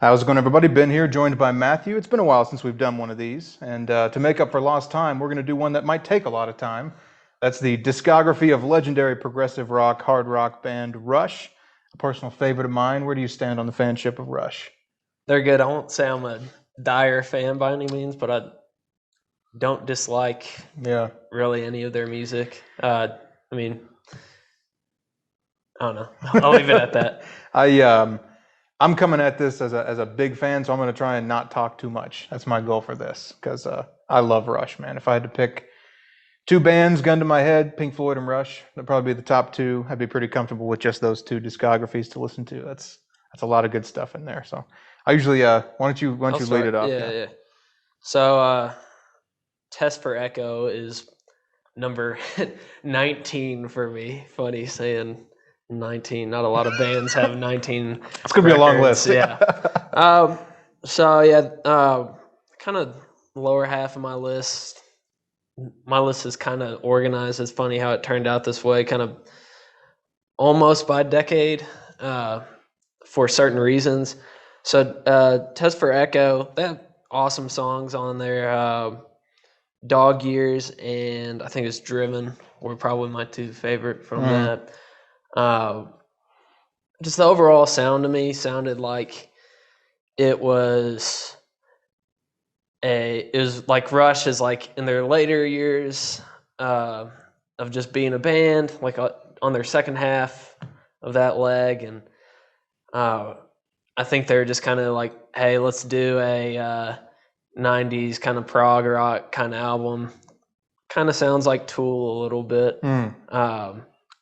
How's it going, everybody? Ben here, joined by Matthew. It's been a while since we've done one of these, and to make up for lost time, we're going to do one that might take a lot of time. That's the discography of legendary progressive rock, hard rock band Rush, a personal favorite of mine. Where do you stand on the fanship of Rush? They're good. I won't say I'm a dire fan by any means, but I don't dislike Yeah, really any of their music. I mean, I don't know. I'll leave it at that. I'm coming at this as a big fan, so I'm going to try and not talk too much. That's my goal for this, because I love Rush, man. If I had to pick two bands, gun to my head, Pink Floyd and Rush, that'd probably be the top two. I'd be pretty comfortable with just those two discographies to listen to. That's a lot of good stuff in there. So I usually, why don't you I'll lead start. it off? Yeah. So, Test for Echo is number 19 for me. Funny saying 19. Not a lot of bands have 19. It's gonna be a long records, list. Yeah. Kind of lower half of my list. My list is kind of organized. It's funny how it turned out this way, kind of almost by decade for certain reasons. So, Test for Echo, they have awesome songs on there. Dog Years and I think it's Driven were probably my two favorite from that. Just the overall sound to me sounded like it was like Rush is like in their later years of just being a band, like on their second half of that leg, and I think they're just kind of like, hey, let's do a 90s kind of prog rock kind of album. Kind of sounds like Tool a little bit.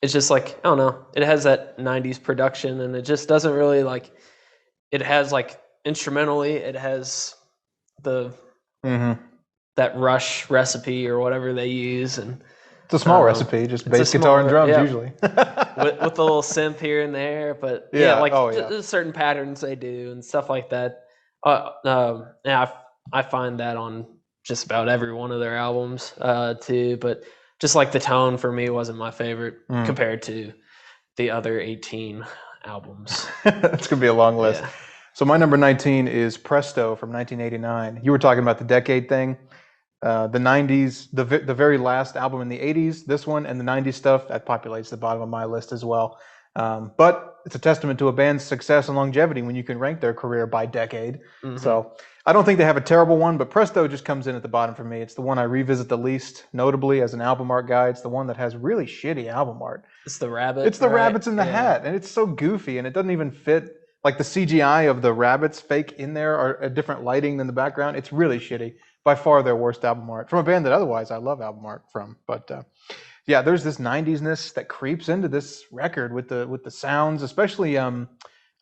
It's just like, I don't know, it has that 90s production, and it just doesn't really like, it has like instrumentally, it has the that Rush recipe or whatever they use, and it's a small recipe, just bass guitar and drums usually. with a little synth here and there, but there's certain patterns they do and stuff like that. I find that on just about every one of their albums too, but just like the tone for me wasn't my favorite compared to the other 18 albums. It's gonna be a long list. So my number 19 is Presto from 1989. You were talking about the decade thing. The 90s, the very last album in the 80s, this one, and the 90s stuff, that populates the bottom of my list as well. But it's a testament to a band's success and longevity when you can rank their career by decade. So I don't think they have a terrible one, but Presto just comes in at the bottom for me. It's the one I revisit the least, notably as an album art guy. It's the one that has really shitty album art. It's the rabbit. It's the rabbits in the hat, and it's so goofy, and it doesn't even fit. Like the CGI of the rabbits fake in there are a different lighting than the background. It's really shitty. By far their worst album art from a band that otherwise I love album art from. But yeah, there's this 90s-ness that creeps into this record with the sounds, especially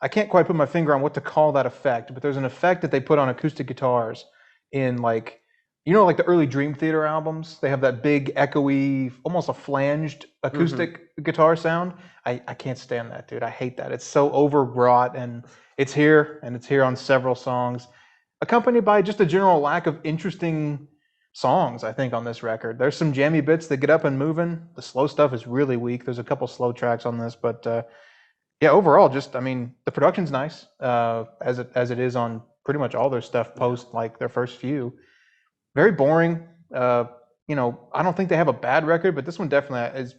I can't quite put my finger on what to call that effect, but there's an effect that they put on acoustic guitars in like the early Dream Theater albums. They have that big echoey, almost a flanged acoustic guitar sound. I can't stand that, dude. I hate that. It's so overwrought, and it's here on several songs, accompanied by just a general lack of interesting songs, I think, on this record. There's some jammy bits that get up and moving. The slow stuff is really weak. There's a couple slow tracks on this, but yeah, overall, just, I mean, the production's nice, as it is on pretty much all their stuff post like their first few. Very boring. I don't think they have a bad record, but this one definitely is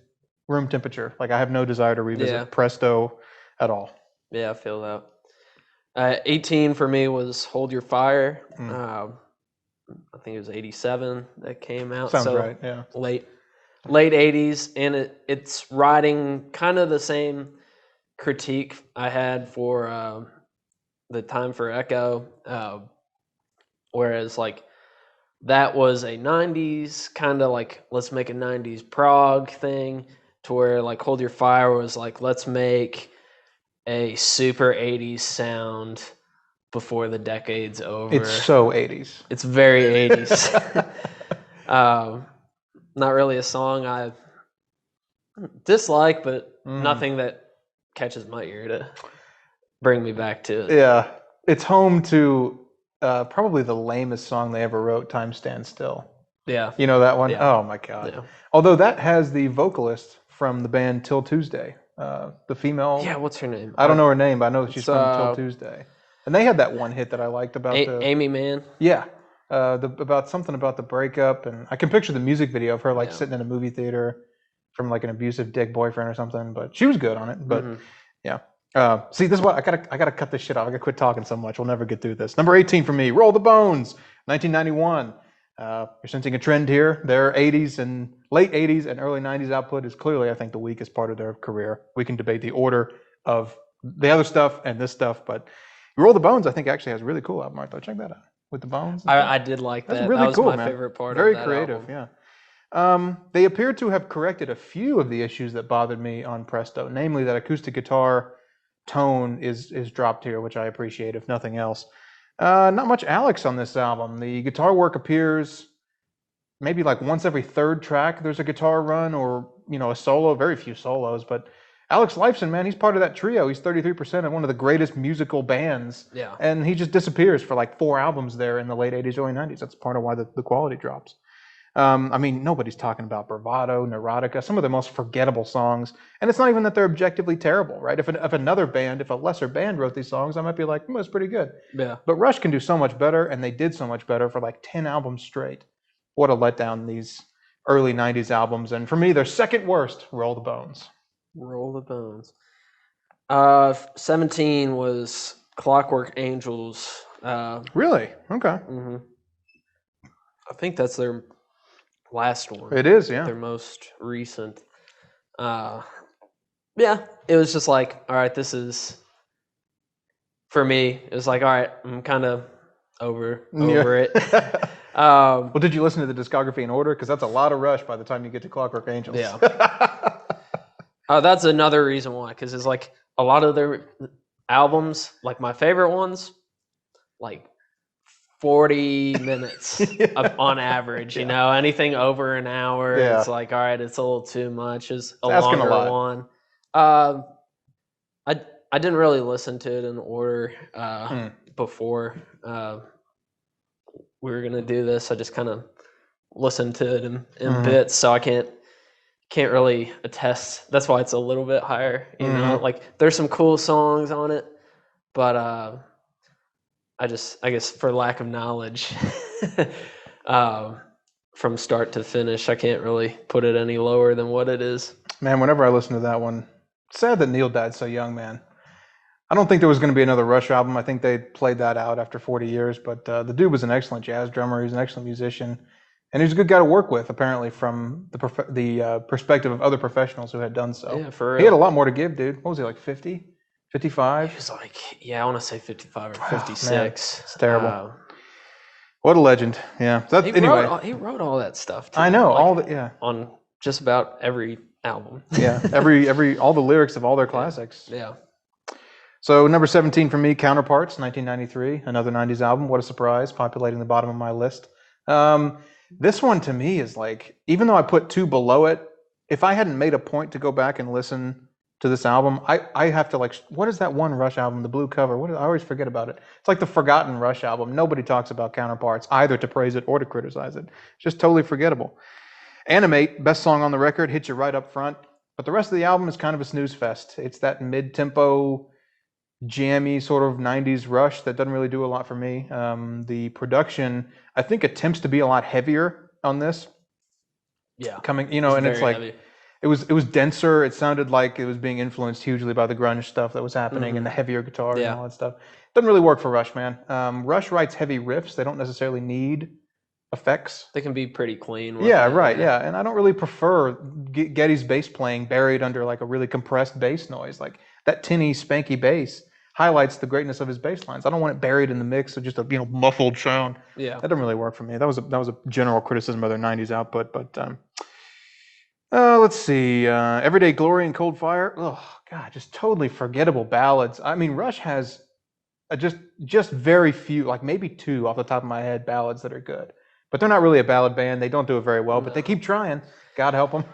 room temperature. Like, I have no desire to revisit Presto at all. Yeah, I feel that. 18 for me was Hold Your Fire. I think it was 87 that came out. Sounds right, yeah. Late 80s, and it's riding kind of the same critique I had for the Time for Echo, whereas like that was a 90s kind of like, let's make a 90s prog thing, to where like Hold Your Fire was like, let's make a super 80s sound before the decade's over. It's so 80s. It's very 80s. Not really a song I dislike, but nothing that catches my ear to bring me back to it. Yeah, it's home to probably the lamest song they ever wrote, Time Stands Still. Yeah. You know that one? Yeah. Oh my God. Yeah. Although that has the vocalist from the band Till Tuesday, the female. Yeah, what's her name? I don't know her name, but I know she's from Till Tuesday. And they had that one hit that I liked about Amy Mann. Yeah. About something about the breakup, and I can picture the music video of her like sitting in a movie theater from like an abusive dick boyfriend or something, but she was good on it. But yeah. See, this is what I gotta cut this shit off. I gotta quit talking so much. We'll never get through this. Number 18 for me, Roll the Bones, 1991. You're sensing a trend here. Their 80s and late 80s and early 90s output is clearly, I think, the weakest part of their career. We can debate the order of the other stuff and this stuff, but Roll the Bones, I think, actually has a really cool album art, though. Check that out. With the bones. I did like that. That's really that was cool, my man. favorite part Very of that creative, album. yeah. They appear to have corrected a few of the issues that bothered me on Presto, namely that acoustic guitar tone is dropped here, which I appreciate, if nothing else. Not much Alex on this album. The guitar work appears maybe like once every third track there's a guitar run or, a solo, very few solos, but Alex Lifeson, man, he's part of that trio. He's 33% of one of the greatest musical bands. Yeah. And he just disappears for like 4 albums there in the late 80s, early 90s. That's part of why the quality drops. I mean, nobody's talking about Bravado, Neurotica, some of the most forgettable songs. And it's not even that they're objectively terrible, right? If a lesser band wrote these songs, I might be like, it's pretty good. Yeah. But Rush can do so much better, and they did so much better for like 10 albums straight. What a letdown, these early 90s albums. And for me, their second worst, Roll the Bones. Roll the Bones. 17 was Clockwork Angels. Really? Okay. I think that's their last one. It is, yeah. Their most recent. Yeah, it was just like, all right, this is, for me, it was like, all right, I'm kind of over it. Well, did you listen to the discography in order? Because that's a lot of Rush by the time you get to Clockwork Angels. Yeah. That's another reason why, because it's like a lot of their albums, like my favorite ones, like 40 minutes on average. Anything over an hour, it's like, all right, it's a little too much. It's a longer one. I didn't really listen to it in order before we were gonna do this. I just kind of listened to it in bits, so I can't really attest. That's why it's a little bit higher. Like there's some cool songs on it, but I guess for lack of knowledge, from start to finish, I can't really put it any lower than what it is. Man, whenever I listen to that one, sad that Neil died so young, man. I don't think there was going to be another Rush album. I think they played that out after 40 years, but the dude was an excellent jazz drummer. He was an excellent musician. And he's a good guy to work with, apparently, from the perspective of other professionals who had done so. Yeah, for real. He had a lot more to give, dude. What was he, like 50? 55? He was like, I want to say 55 or 56. It's terrible. What a legend. Yeah. So he wrote all that stuff, too. I know. On just about every album. Yeah. All the lyrics of all their classics. Yeah. So number 17 for me, Counterparts, 1993. Another 90s album. What a surprise. Populating the bottom of my list. This one to me is like, even though I put 2 below it, if I hadn't made a point to go back and listen to this album, I have to like, what is that one Rush album, the blue cover? I always forget about it. It's like the forgotten Rush album. Nobody talks about Counterparts, either to praise it or to criticize it. It's just totally forgettable. Animate, best song on the record, hits you right up front. But the rest of the album is kind of a snooze fest. It's that mid-tempo, jammy sort of 90s Rush that doesn't really do a lot for me. The production, I think, attempts to be a lot heavier on this. Yeah. And it's like heavy. It was denser. It sounded like it was being influenced hugely by the grunge stuff that was happening and the heavier guitar and all that stuff. Doesn't really work for Rush, man. Rush writes heavy riffs. They don't necessarily need effects. They can be pretty clean. And I don't really prefer Geddy's bass playing buried under like a really compressed bass noise. Like that tinny, spanky bass highlights the greatness of his bass lines. I don't want it buried in the mix of just a muffled sound. Yeah, that doesn't really work for me. That was a general criticism of their '90s output. But let's see, Everyday Glory and Cold Fire. Oh God, just totally forgettable ballads. I mean, Rush has just very few, like maybe 2 off the top of my head, ballads that are good. But they're not really a ballad band. They don't do it very well, but they keep trying. God help them.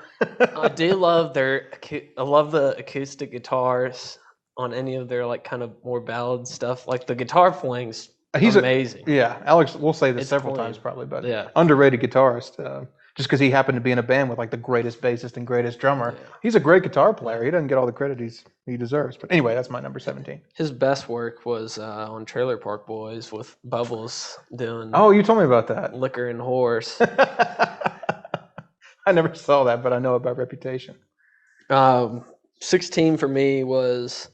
I do love I love the acoustic guitars on any of their like kind of more ballad stuff. Like the guitar playing's amazing. Alex, we'll say this several times probably, but underrated guitarist. just because he happened to be in a band with like the greatest bassist and greatest drummer. Yeah. He's a great guitar player. He doesn't get all the credit he deserves. But anyway, that's my number 17. His best work was on Trailer Park Boys with Bubbles doing Oh, you told me about that. Liquor and Horse. I never saw that, but I know about Reputation. 16 for me was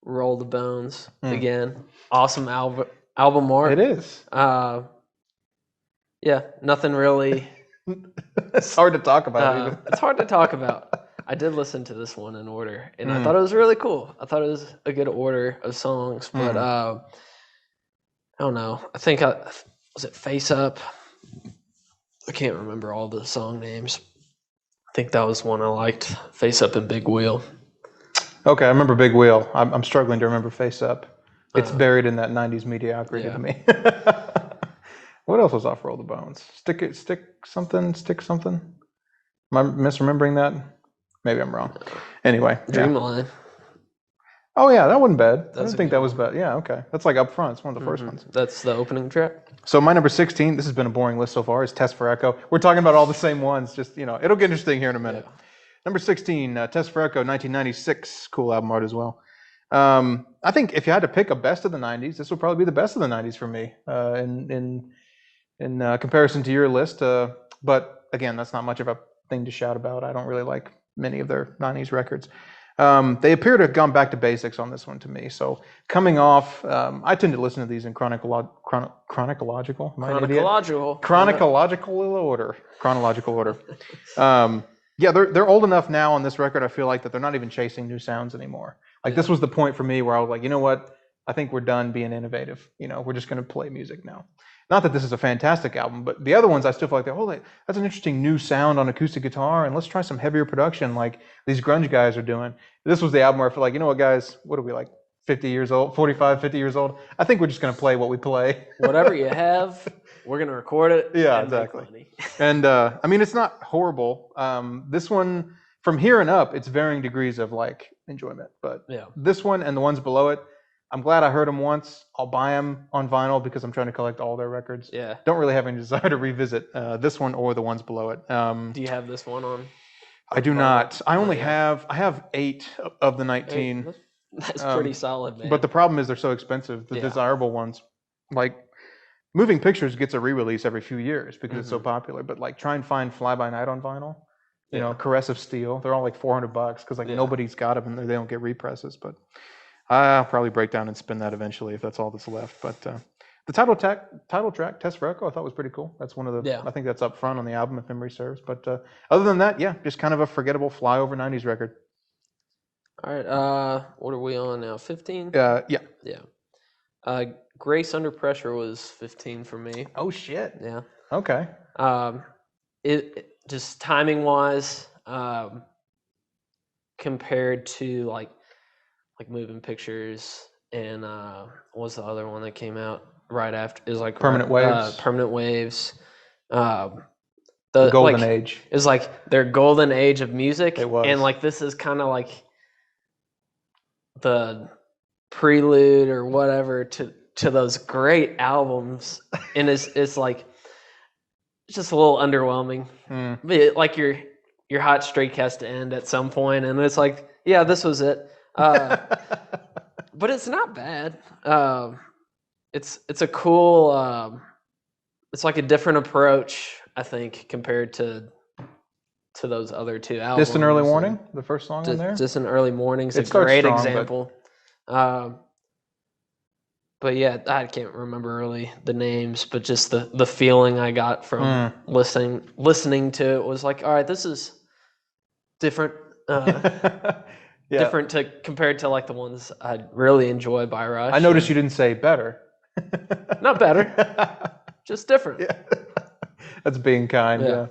Roll the Bones again. Awesome album art. It is. Yeah, nothing really. It's hard to talk about. Even. It's hard to talk about. I did listen to this one in order, and I thought it was really cool. I thought it was a good order of songs, but I don't know. I think was it Face Up? I can't remember all the song names. I think that was one I liked. Face Up and Big Wheel. Okay, I remember Big Wheel. I'm struggling to remember Face Up. It's buried in that 90s mediocrity to me. What else was off Roll the Bones? Stick something. Am I misremembering that? Maybe I'm wrong. Anyway. Dreamline. Oh, yeah, that wasn't bad. I a didn't think that was bad. Yeah, okay. That's like up front. It's one of the first ones. That's the opening track. So my number 16, this has been a boring list so far, is Test for Echo. We're talking about all the same ones. Just, it'll get interesting here in a minute. Yeah. Number 16, Test for Echo, 1996. Cool album art as well. I think if you had to pick a best of the 90s, this would probably be the best of the 90s for me in comparison to your list. But again, that's not much of a thing to shout about. I don't really like many of their 90s records. They appear to have gone back to basics on this one to me. So coming off, I tend to listen to these in chronological order. Yeah, they're old enough now on this record. I feel like that they're not even chasing new sounds anymore. Like this was the point for me where I was like, you know what? I think we're done being innovative. We're just going to play music now. Not that this is a fantastic album, but the other ones I still feel like that's an interesting new sound on acoustic guitar, and let's try some heavier production like these grunge guys are doing. This was the album where I feel like, you know what, guys, what are we, like 50 years old, 45, 50 years old? I think we're just going to play what we play. Whatever you have, we're going to record it. Yeah, exactly. And I mean, it's not horrible. This one, from here and up, it's varying degrees of like enjoyment. But this one and the ones below it, I'm glad I heard them once. I'll buy them on vinyl because I'm trying to collect all their records. Yeah. Don't really have any desire to revisit this one or the ones below it. Do you have this one on? I do not. I only have 8 of the 19. 8. That's pretty solid, man. But the problem is they're so expensive. The desirable ones, like Moving Pictures gets a re-release every few years because it's so popular. But like try and find Fly By Night on vinyl. You know, Caress of Steel. They're all like $400 because like nobody's got them and they don't get represses. But I'll probably break down and spin that eventually if that's all that's left. But the title track, Test for Echo, I thought was pretty cool. That's one of the, I think that's up front on the album if memory serves. But other than that, just kind of a forgettable flyover 90s record. All right, what are we on now, 15? Yeah. Grace Under Pressure was 15 for me. Oh, shit. Yeah. Okay. It just timing-wise, compared to like Moving Pictures and what was the other one that came out right after? It was like Permanent Waves. Permanent Waves. The golden age. It was like their golden age of music. It was. And like this is kind of like the prelude or whatever to those great albums. And it's like it's just a little underwhelming. But like your hot streak has to end at some point, and it's like, yeah, this was it. But it's not bad. It's a cool. It's like a different approach, I think, compared to those other two albums. Distant Early Warning, the first song in there. Distant Early Warning's a great example. But yeah, I can't remember really the names, but just the feeling I got from listening to it was like, all right, this is different. Different compared to like the ones I really enjoy by Rush. I noticed you didn't say better. Not better, just different. Yeah. That's being kind. Yeah.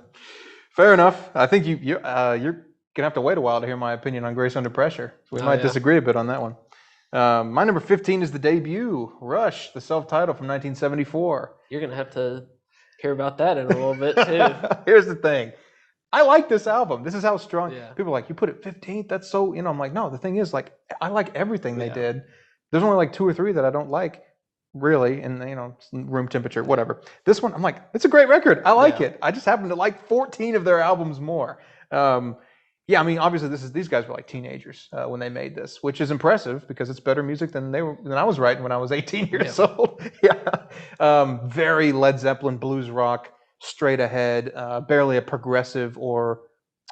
Fair enough. I think you're gonna have to wait a while to hear my opinion on Grace Under Pressure. So we might disagree a bit on that one. My number 15 is the debut, Rush, the self-titled from 1974. You're gonna have to hear about that in a little bit too. Here's the thing. I like this album. This is how strong. People are like, you put it 15th? That's so, I'm like, no, the thing is, like, I like everything they did. There's only like 2 or 3 that I don't like. really, and room temperature, whatever. This one, I'm like, it's a great record. I like Yeah. it. I just happen to like 14 of their albums more. Yeah, I mean, obviously, these guys were like teenagers when they made this, which is impressive because it's better music than I was writing when I was 18 years old. Yeah, very Led Zeppelin blues rock, straight ahead, barely a progressive or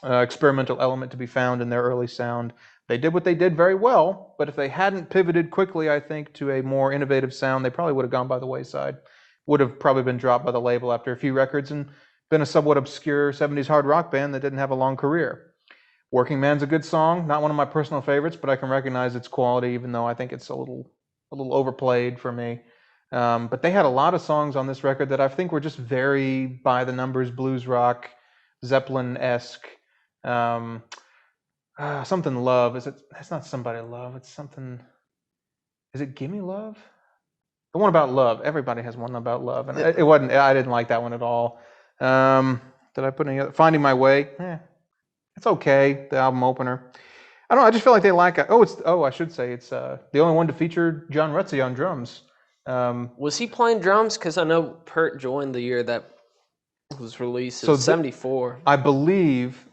experimental element to be found in their early sound. They did what they did very well, but if they hadn't pivoted quickly, I think, to a more innovative sound, they probably would have gone by the wayside. Would have probably been dropped by the label after a few records and been a somewhat obscure 70s hard rock band that didn't have a long career. Working Man's a good song, not one of my personal favorites, but I can recognize its quality, even though I think it's a little overplayed for me. But they had a lot of songs on this record that I think were just very by the numbers blues rock, Zeppelin-esque. Something Love. It's not Somebody Love. It's something. Is it Gimme Love? The one about love. Everybody has one about love, and it wasn't. I didn't like that one at all. Did I put any other? Finding My Way. It's okay. The album opener. I don't know. I just feel like they lack. I should say it's the only one to feature John Rutsey on drums. Was he playing drums? Because I know Pert joined the year that was released. So 74. I believe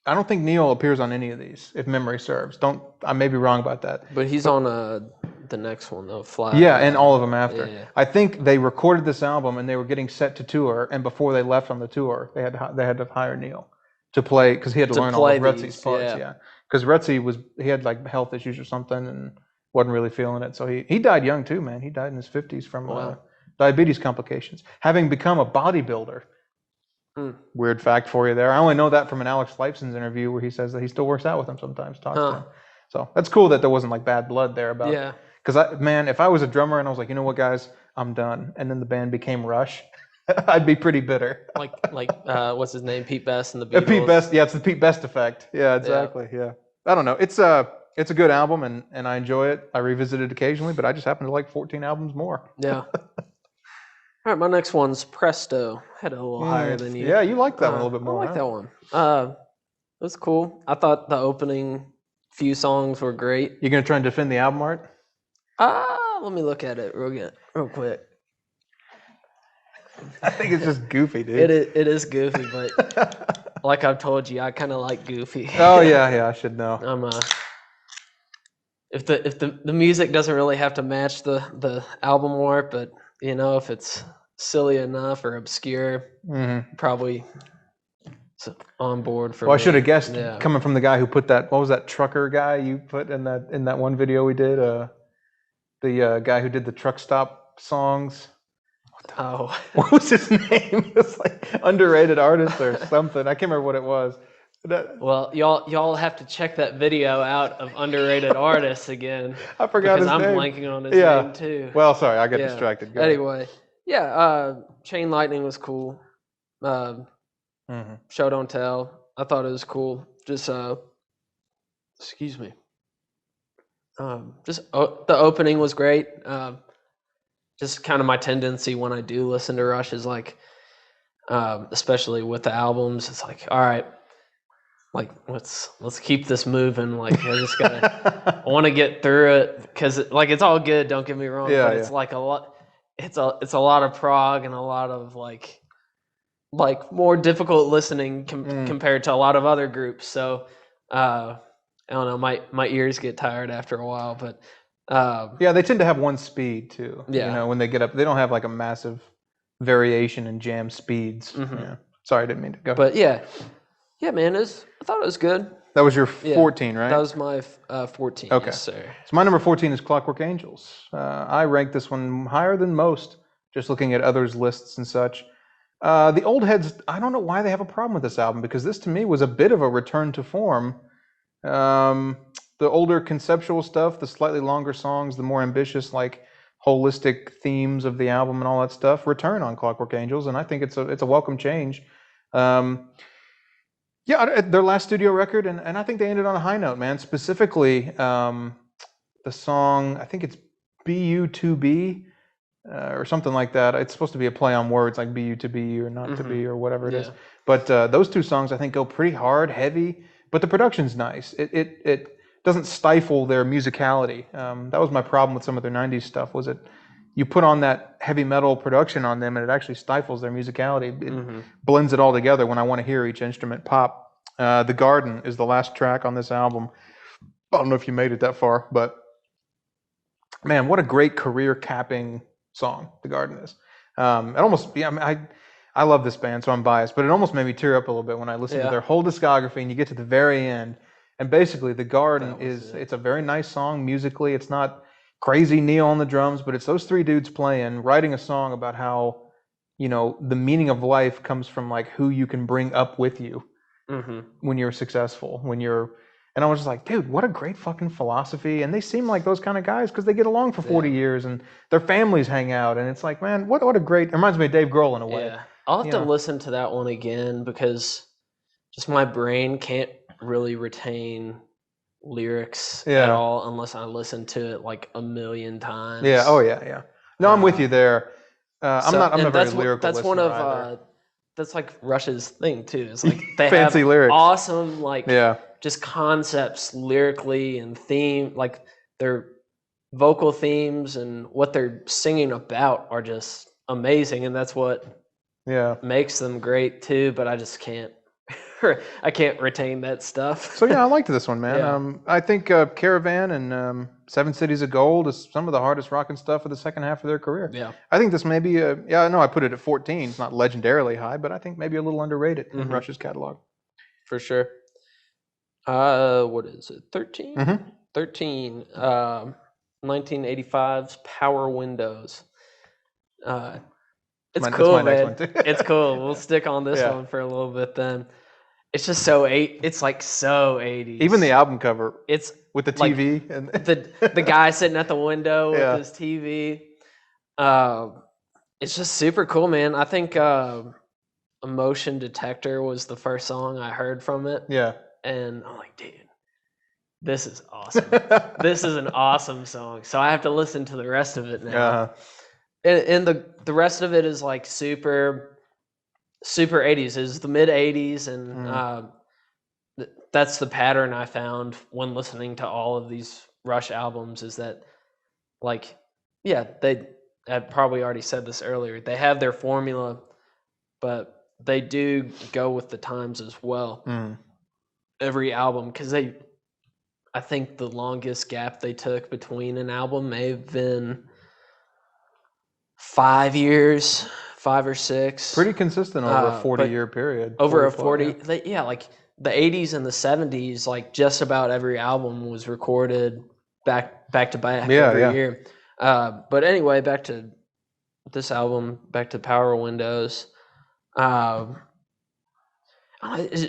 I don't think Neil appears on any of these, if memory serves. I may be wrong about that. But he's on the next one, though, Fly. Yeah, and all of them after. Yeah. I think they recorded this album and they were getting set to tour, and before they left on the tour, they had to hire Neil to play, because he had to learn all of Rutsey's parts. Yeah, because Rutsey he had like health issues or something and wasn't really feeling it. So he died young too, man. He died in his 50s from diabetes complications, having become a bodybuilder. Weird fact for you there. I only know that from an Alex Lifeson's interview where he says that he still works out with him sometimes, talks to him. So that's cool that there wasn't like bad blood there about it. Because if I was a drummer and I was like, you know what, guys, I'm done, and then the band became Rush, I'd be pretty bitter. like what's his name? Pete Best and the Beatles. Pete Best, yeah, it's the Pete Best effect. Yeah, exactly. Yeah. I don't know. It's a good album and I enjoy it. I revisit it occasionally, but I just happen to like 14 albums more. Yeah. All right, my next one's Presto. Had it a little higher than you. Yeah, you like that one a little bit more. I like that one. It was cool. I thought the opening few songs were great. You gonna try and defend the album art? Let me look at it real quick. I think it's just goofy, dude. It is goofy, but like I've told you, I kind of like goofy. Oh yeah, I should know. If the music doesn't really have to match the album art, but if it's silly enough or obscure, probably on board for. Well, I should have guessed coming from the guy who put that. What was that trucker guy you put in that one video we did? The guy who did the truck stop songs. What was his name? It's like underrated artist or something. I can't remember what it was. Well, y'all have to check that video out of underrated artists again. I forgot his name. Because I'm blanking on his name too. Well, sorry, I got distracted. Anyway, Chain Lightning was cool. Show Don't Tell. I thought it was cool. Just excuse me. The opening was great. Just kind of my tendency when I do listen to Rush is like, especially with the albums, it's like, all right, like let's keep this moving. Like I just gotta, I want to get through it because it's all good. Don't get me wrong, but it's like a lot. It's a lot of prog and a lot of like more difficult listening compared to a lot of other groups. So I don't know, my ears get tired after a while, but. They tend to have one speed too. When they get up, they don't have like a massive variation in jam speeds. Yeah. Sorry, I didn't mean to go. But man, I thought it was good. That was your 14, right? That was my 14. Okay. Yes, sir. So my number 14 is Clockwork Angels. I rank this one higher than most, just looking at others' lists and such. The old heads, I don't know why they have a problem with this album, because this to me was a bit of a return to form. The older conceptual stuff, the slightly longer songs, the more ambitious, like holistic themes of the album and all that stuff, return on Clockwork Angels, and I think it's a welcome change. Their last studio record, and I think they ended on a high note, man. Specifically, the song, I think it's BU2B or something like that. It's supposed to be a play on words, like BU to be or not to be or whatever it is. But those two songs, I think, go pretty hard, heavy, but the production's nice. It doesn't stifle their musicality. That was my problem with some of their 90s stuff, was it you put on that heavy metal production on them, and it actually stifles their musicality. It Mm-hmm. blends it all together when I want to hear each instrument pop. The Garden is the last track on this album. I don't know if you made it that far, but man, what a great career capping song The Garden is. It almost, yeah, I love this band, so I'm biased, but it almost made me tear up a little bit when I listened to Yeah. their whole discography, and you get to the very end, and basically The Garden That was it. it's a very nice song musically. It's not crazy Neil on the drums, but it's those three dudes playing, writing a song about how, you know, the meaning of life comes from like who you can bring up with you Mm-hmm. when you're successful, and I was just like, dude, what a great fucking philosophy. And they seem like those kind of guys because they get along for 40 Yeah. years and their families hang out. And it's like, man, what a great, it reminds me of Dave Grohl in a way. Yeah. I'll have You to know. listen to that one again because just my brain can't really retain lyrics at Yeah. all unless I listen to it like a million times. Yeah. Oh, yeah. Yeah. No, I'm with you there. I'm not and very that's lyrical that's one listener of either. that's like Rush's thing too. It's like they Fancy have lyrics. awesome like Yeah. just concepts lyrically and theme, like their vocal themes and what they're singing about are just amazing, and that's what Yeah. makes them great too. But I just can't, I can't retain that stuff. So yeah, I liked this one, man. Yeah. I think Caravan and Seven Cities of Gold is some of the hardest rocking stuff of the second half of their career. Yeah. I think this may be I know I put it at 14. It's not legendarily high, but I think maybe a little underrated in Mhm. Rush's catalog. For sure. What is it? 13? Mm-hmm. 13. 1985's Power Windows. It's That's cool, my next man. one, too. It's cool. We'll stick on this Yeah. one for a little bit then. It's just so it's like so 80s. Even the album cover it's with the like TV and the guy sitting at the window Yeah. with his TV. It's just super cool, man. I think Emotion Detector was the first song I heard from it. Yeah. And I'm like, dude, this is awesome. This is an awesome song. So I have to listen to the rest of it now. Uh-huh. And the rest of it is like super 80s. Is the mid 80s, and that's the pattern I found when listening to all of these Rush albums. Is that like, yeah, I probably already said this earlier. They have their formula, but they do go with the times as well. Every album, because I think the longest gap they took between an album may have been 5 years, 5 or 6. Pretty consistent over a 40-year period. Over a 40, 40, yeah, like the 80s and the 70s, like just about every album was recorded back to back every year. But anyway, back to this album, back to Power Windows.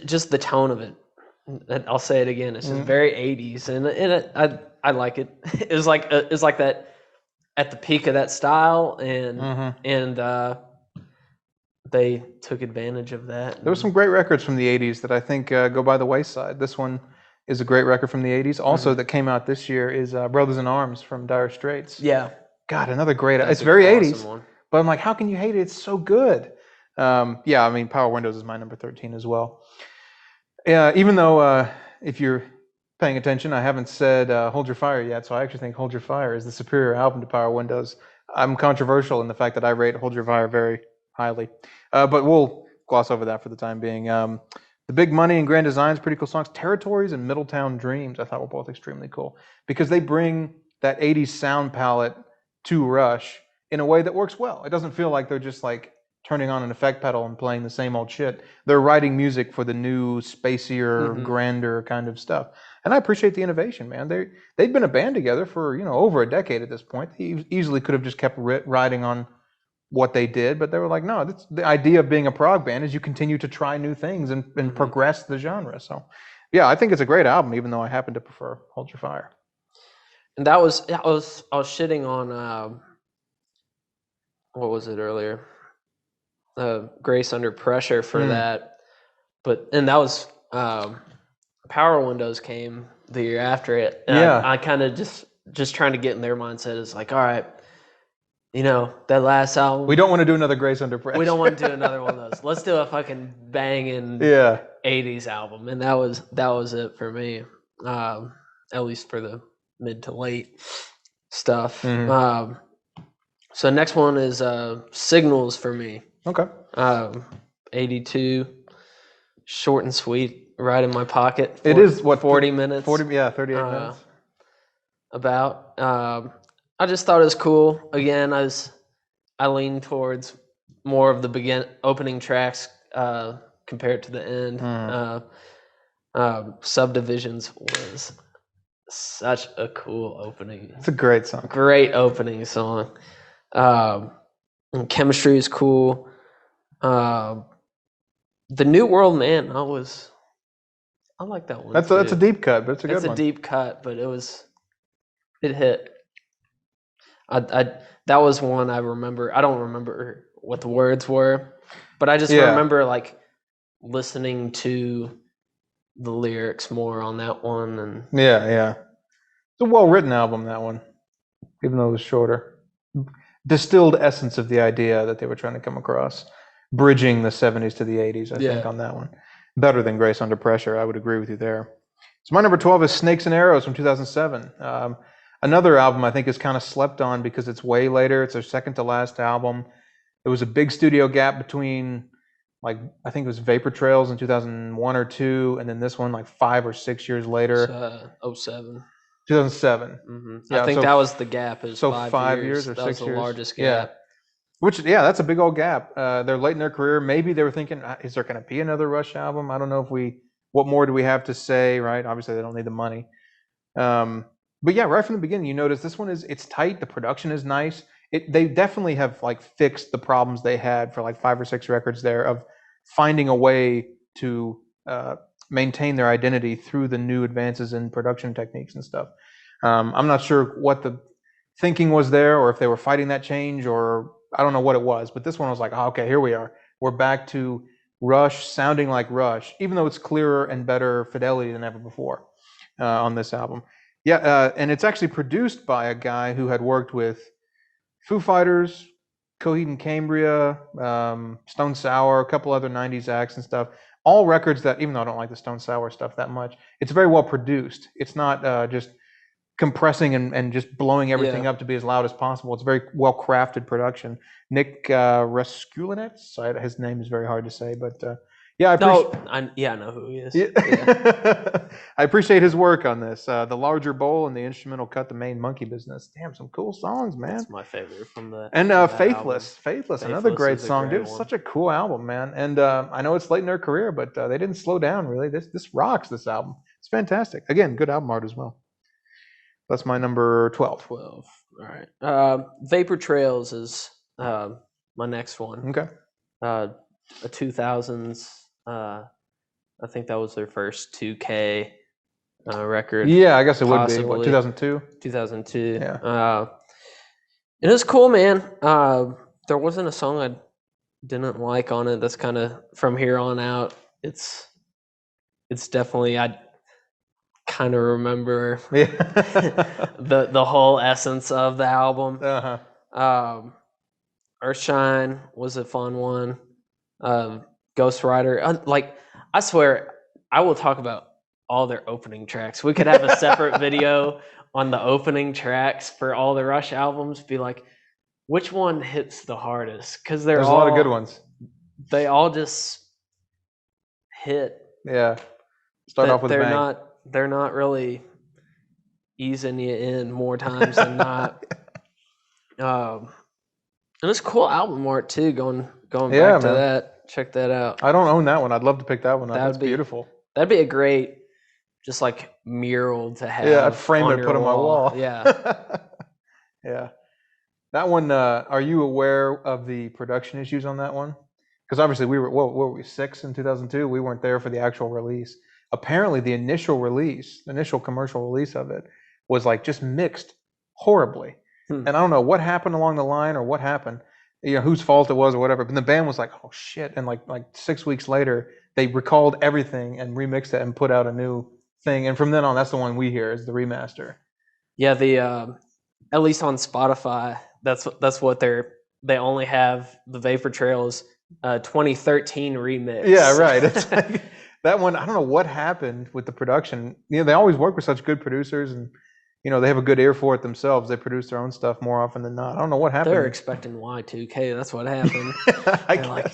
Just the tone of it. I'll say it again. It's just very 80s, and I like it. It's like that at the peak of that style, and they took advantage of that. There were some great records from the 80s that I think go by the wayside. This one is a great record from the 80s. Also, that came out this year is Brothers in Arms from Dire Straits. Yeah. God, another great. That's it's very awesome 80s, one. but I'm like, how can you hate it? It's so good. Yeah, I mean, Power Windows is my number 13 as well. Even though if you're paying attention, I haven't said Hold Your Fire yet, so I actually think Hold Your Fire is the superior album to Power Windows. I'm controversial in the fact that I rate Hold Your Fire very highly, but we'll gloss over that for the time being. The Big Money and Grand Designs, pretty cool songs. Territories and Middletown Dreams, I thought were both extremely cool because they bring that 80s sound palette to Rush in a way that works well. It doesn't feel like they're just like turning on an effect pedal and playing the same old shit. They're writing music for the new, spacier, grander kind of stuff. And I appreciate the innovation, man. They've been a band together for, over a decade at this point. They easily could have just kept riding on what they did, but they were like, no, the idea of being a prog band is you continue to try new things and progress the genre. So, yeah, I think it's a great album, even though I happen to prefer Hold Your Fire. And I was shitting on what was it earlier? Grace Under Pressure for that, and that was Power Windows came the year after it. And I kind of just trying to get in their mindset is like, all right, that last album. We don't want to do another Grace Under Pressure. We don't want to do another one of those. Let's do a fucking banging 80s album, and that was it for me. At least for the mid to late stuff. So next one is Signals for me. Okay. 82, short and sweet, right in my pocket. It is what 40 minutes. 38 minutes. About. I just thought it was cool. Again, I lean towards more of the opening tracks compared to the end. Subdivisions was such a cool opening. It's a great song. Great opening song. And chemistry is cool. The New World, man, I like that one. That's a deep cut, but it's a good one. It's a deep cut, but it hit. That was one I remember. I don't remember what the words were, but I just remember like listening to the lyrics more on that one. And yeah. It's a well-written album, that one, even though it was shorter. Distilled essence of the idea that they were trying to come across, bridging the 70s to the 80s, I think, on that one. Better than Grace Under Pressure, I would agree with you there. So my number 12 is Snakes and Arrows from 2007. Another album I think is kind of slept on because it's way later. It's their second to last album. There was a big studio gap between, like, I think it was Vapor Trails in 2001 or 2, and then this one like 5 or 6 years later. 07. 2007. Mm-hmm. Yeah, I think that was the gap. So 5 years or 6 years. That was the largest gap. Yeah. Which, that's a big old gap. They're late in their career. Maybe they were thinking, is there going to be another Rush album? I don't know what more do we have to say, right? Obviously, they don't need the money. But yeah, right from the beginning, you notice this one it's tight. The production is nice. They definitely have like fixed the problems they had for like 5 or 6 records there of finding a way to maintain their identity through the new advances in production techniques and stuff. I'm not sure what the thinking was there, or if they were fighting that change, or I don't know what it was, but this one was like, oh, okay, here we are. We're back to Rush sounding like Rush, even though it's clearer and better fidelity than ever before on this album. Yeah, and it's actually produced by a guy who had worked with Foo Fighters, Coheed and Cambria, Stone Sour, a couple other 90s acts and stuff. All records that, even though I don't like the Stone Sour stuff that much, it's very well produced. It's not just compressing and just blowing everything up to be as loud as possible. It's very well crafted production. Nick Raskulinecz, his name is very hard to say, but I know who he is. Yeah. I appreciate his work on this. The Larger Bowl and the instrumental cut, The Main Monkey Business. Damn, some cool songs, man. That's my favorite from the. And Faithless, another great song, dude. It's such a cool album, man. And I know it's late in their career, but they didn't slow down really. This rocks. This album. It's fantastic. Again, good album art as well. That's my number 12. 12. All right. Vapor Trails is my next one. Okay. A 2000s. I think that was their first 2K record. Yeah, I guess it would be. What, 2002? 2002. Yeah. It was cool, man. There wasn't a song I didn't like on it. That's kind of from here on out. It's definitely I kind of remember the whole essence of the album. Earthshine was a fun one. Ghost Rider, I swear I will talk about all their opening tracks. We could have a separate video on the opening tracks for all the Rush albums. Be like, which one hits the hardest? Because there's a lot of good ones. They all just hit. Yeah. Start off with a bang. They're not really easing you in more times than not. And it's cool album art too. Going back to that. Check that out. I don't own that one. I'd love to pick that one up. That's beautiful. That'd be a great, just like mural to have. Yeah, I'd frame it and put it on my wall. Yeah. Yeah. That one, are you aware of the production issues on that one? Because obviously what were we, 6 in 2002? We weren't there for the actual release. Apparently the initial commercial release of it was like just mixed horribly. And I don't know what happened along the line or what happened. Whose fault it was or whatever. But the band was like, oh shit. And like 6 weeks later, they recalled everything and remixed it and put out a new thing. And from then on, that's the one we hear is the remaster. Yeah, at least on Spotify, that's what they only have the Vapor Trails 2013 remix. Yeah, right. It's like that one, I don't know what happened with the production. They always work with such good producers and they have a good ear for it themselves. They produce their own stuff more often than not. I don't know what happened. They're expecting Y2K. That's what happened. I They're guess. like,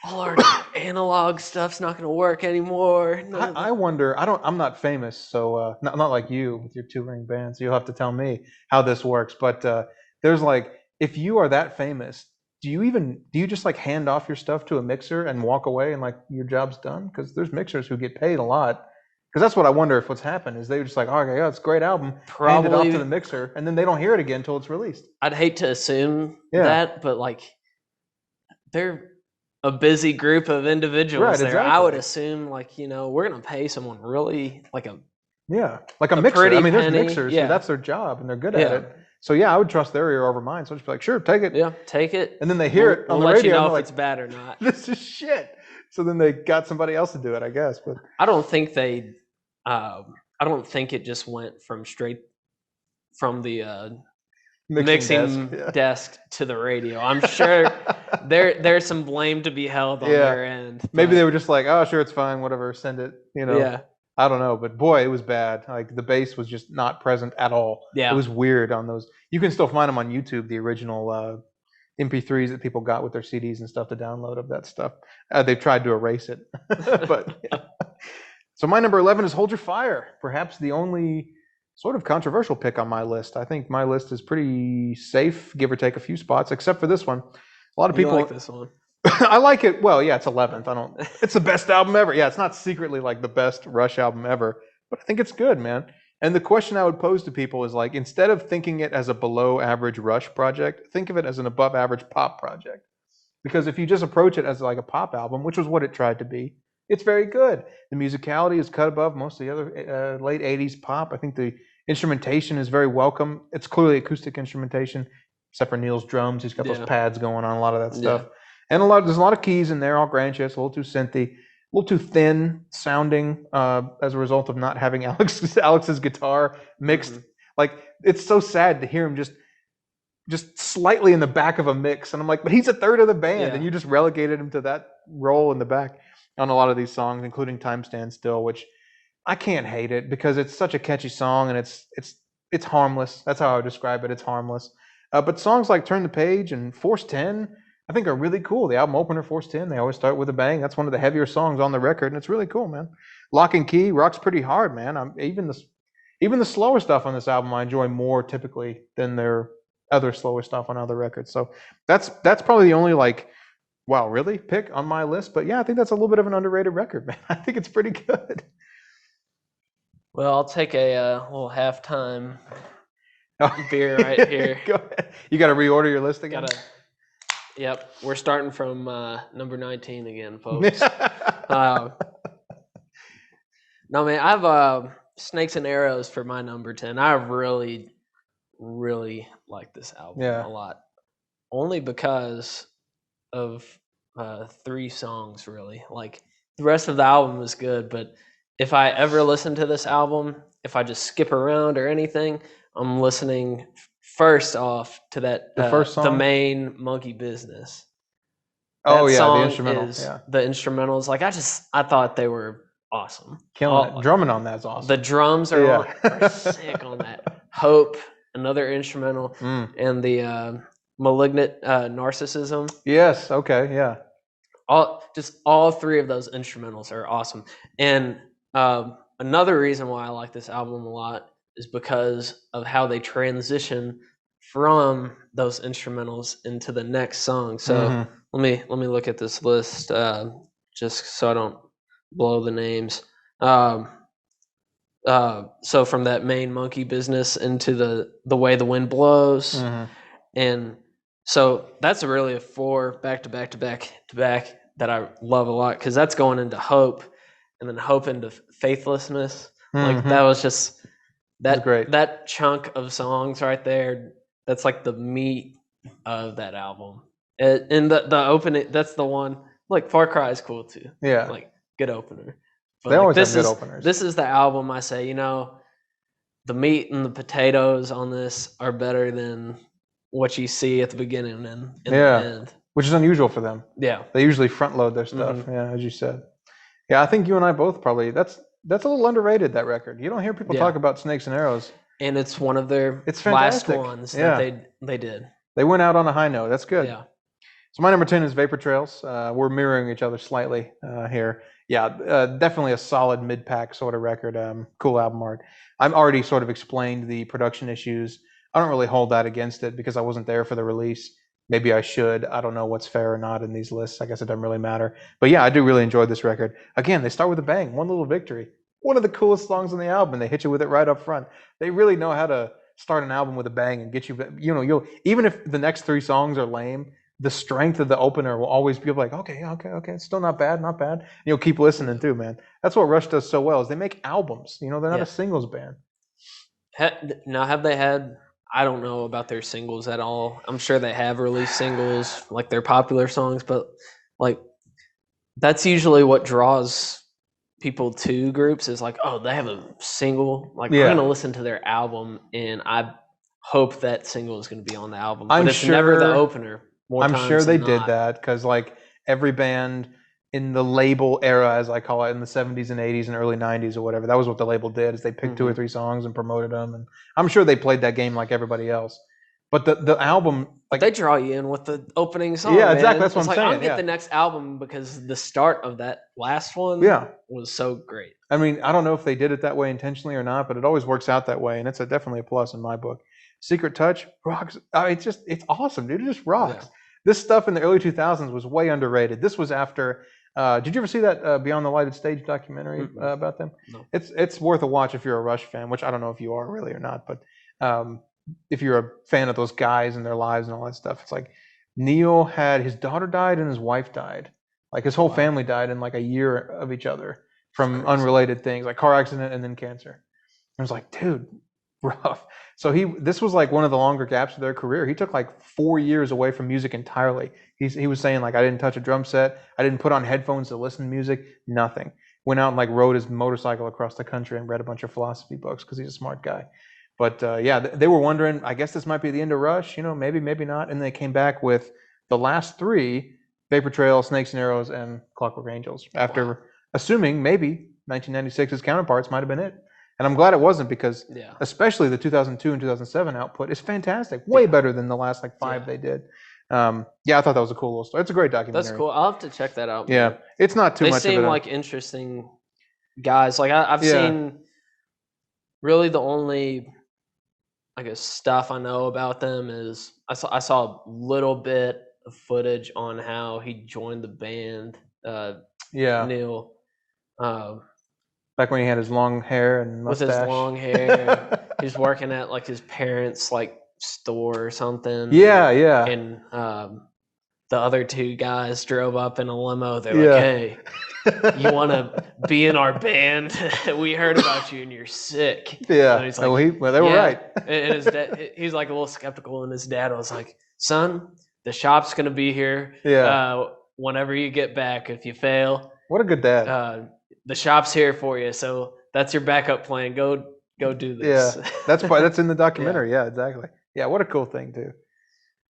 all our analog stuff's not going to work anymore. I wonder. I'm not famous, so not like you with your touring bands. You'll have to tell me how this works. But there's like, if you are that famous, do you just like hand off your stuff to a mixer and walk away and like your job's done? Because there's mixers who get paid a lot. Because that's what I wonder if what's happened is they're just like, oh, okay, yeah, it's a great album, hand it off to the mixer, and then they don't hear it again until it's released. I'd hate to assume that, but like, they're a busy group of individuals there. Exactly. I would assume like, we're going to pay someone really like a mixer. I mean, there's mixers, so that's their job and they're good at it. So yeah, I would trust their ear over mine. So I'd just be like, sure, take it. Yeah, take it. And then they hear it on the radio. We'll let you know if like, it's bad or not. This is shit. So then they got somebody else to do it, I guess. But I don't think I don't think it just went straight from the mixing desk to the radio. I'm sure there's some blame to be held on their end. Maybe they were just like, oh, sure, it's fine, whatever, send it. Yeah. I don't know, but boy, it was bad. Like the bass was just not present at all. Yeah. It was weird on those. You can still find them on YouTube, the original MP3s that people got with their CDs and stuff to download of that stuff. They've tried to erase it, but yeah. So my number 11 is Hold Your Fire, perhaps the only sort of controversial pick on my list. I think my list is pretty safe, give or take a few spots, except for this one. A lot of people like this one. I like it. Well, yeah, it's 11th. It's the best album ever. Yeah, it's not secretly like the best Rush album ever, but I think it's good, man. And the question I would pose to people is like, instead of thinking it as a below average Rush project, think of it as an above average pop project. Because if you just approach it as like a pop album, which was what it tried to be, it's very good. The musicality is cut above most of the other late 80s pop. I think the instrumentation is very welcome. It's clearly acoustic instrumentation, except for Neil's drums. He's got those pads going on, a lot of that stuff. And there's a lot of keys in there, I'll grant you. It's a little too synthy, a little too thin sounding as a result of not having Alex's guitar mixed. Mm-hmm. Like, it's so sad to hear him just slightly in the back of a mix. And I'm like, but he's a third of the band, and you just relegated him to that role in the back on a lot of these songs, including Time Stands Still, which I can't hate it because it's such a catchy song and it's harmless. That's how I would describe it. It's harmless. But songs like Turn the Page and Force 10, I think are really cool. The album opener, Force 10, they always start with a bang. That's one of the heavier songs on the record, and it's really cool, man. Lock and Key rocks pretty hard, man. Even the slower stuff on this album I enjoy more typically than their other slower stuff on other records. So that's probably the only like, wow, really pick on my list. But yeah, I think that's a little bit of an underrated record, man. I think it's pretty good. Well, I'll take a little halftime beer right here. Go ahead. You got to reorder your list again? Yep. We're starting from number 19 again, folks. No, man, I have Snakes and Arrows for my number 10. I really, really like this album a lot. Only because of 3 songs, really. Like, the rest of the album is good, but if I ever listen to this album, if I just skip around or anything, I'm listening first off to that the first song? The main Monkey Business. Oh, yeah, the instrumental. The instrumentals. Like, I thought they were awesome. Killing it. Drumming on that's awesome. The drums are sick on that. Hope, another instrumental, and the Malignant Narcissism. Yes, okay, yeah. All 3 of those instrumentals are awesome. And another reason why I like this album a lot is because of how they transition from those instrumentals into the next song. So let me look at this list just so I don't blow the names. So from that main Monkey Business into the Way the Wind Blows, and so that's really a 4 back to back that I love a lot, because that's going into Hope, and then Hope into Faithlessness. Like, that was just that chunk of songs right there. That's like the meat of that album. And the opening, that's the one. Like, Far Cry is cool too. Yeah, like, good opener. But they always have good openers. This is the album I say, the meat and the potatoes on this are better than what you see at the beginning and the end. Which is unusual for them. Yeah. They usually front load their stuff, as you said. Yeah, I think you and I both probably, that's a little underrated, that record. You don't hear people talk about Snakes and Arrows And it's one of their It's last fantastic. ones Yeah. that they did. They went out on a high note. That's good. Yeah. So my number 10 is Vapor Trails. We're mirroring each other slightly here. Yeah, definitely a solid mid-pack sort of record. Cool album art. I'm already sort of explained the production issues. I don't really hold that against it because I wasn't there for the release. Maybe I should. I don't know what's fair or not in these lists. I guess it doesn't really matter. But yeah, I do really enjoy this record. Again, they start with a bang. One Little Victory. One of the coolest songs on the album. And they hit you with it right up front. They really know how to start an album with a bang and get you, you'll, even if the next 3 songs are lame, the strength of the opener will always be like, okay, it's still not bad. You'll keep listening too, man. That's what Rush does so well is they make albums. They're not a singles band. Now, have they had? I don't know about their singles at all. I'm sure they have released singles, like their popular songs, but like that's usually what draws people to groups is like, oh, they have a single. Like I'm gonna listen to their album, and I hope that single is gonna be on the album. But it's never the opener. I'm sure they did that because like every band in the label era, as I call it, in the 70s and 80s and early 90s or whatever, that was what the label did is they picked 2 or 3 songs and promoted them. And I'm sure they played that game like everybody else. But the album, like they draw you in with the opening song. Yeah, exactly. Man. That's what I'm saying. I'll get the next album because the start of that last one was so great. I mean, I don't know if they did it that way intentionally or not, but it always works out that way. And it's definitely a plus in my book. Secret Touch rocks. It's awesome, dude. It just rocks. Yeah. This stuff in the early 2000s was way underrated. This was after. Did you ever see that Beyond the Lighted Stage documentary about them? No. It's worth a watch if you're a Rush fan, which I don't know if you are really or not, but if you're a fan of those guys and their lives and all that stuff, it's like Neil had his daughter died and his wife died. Like his whole family died in like a year of each other from unrelated things, like car accident and then cancer. I was like, dude, rough. So this was like one of the longer gaps of their career. He took like 4 years away from music entirely. He was saying like, I didn't touch a drum set. I didn't put on headphones to listen to music. Nothing. Went out and like rode his motorcycle across the country and read a bunch of philosophy books because he's a smart guy. But yeah, they were wondering, I guess this might be the end of Rush, maybe not. And they came back with the last 3, Vapor Trail, Snakes and Arrows, and Clockwork Angels, after assuming maybe 1996's counterparts might have been it. And I'm glad it wasn't because especially the 2002 and 2007 output is fantastic. Way better than the last like 5 they did. I thought that was a cool little story. It's a great documentary. That's cool. I'll have to check that out. Yeah. It's not too much of it. They seem like interesting guys. Like I've seen really the only, I guess, stuff I know about them is I saw a little bit of footage on how he joined the band. Neil. Back when he had his long hair and mustache. With his long hair. He's working at like his parents' like store or something. Yeah. And the other 2 guys drove up in a limo. They're like, hey, you want to be in our band? We heard about you and you're sick. Yeah. And he's like, they were right. And his dad, he's like a little skeptical, and his dad was like, son, the shop's going to be here. Yeah. Whenever you get back, if you fail. What a good dad. The shop's here for you, so that's your backup plan. Go do this. Yeah, that's in the documentary. Yeah, exactly. Yeah, what a cool thing too.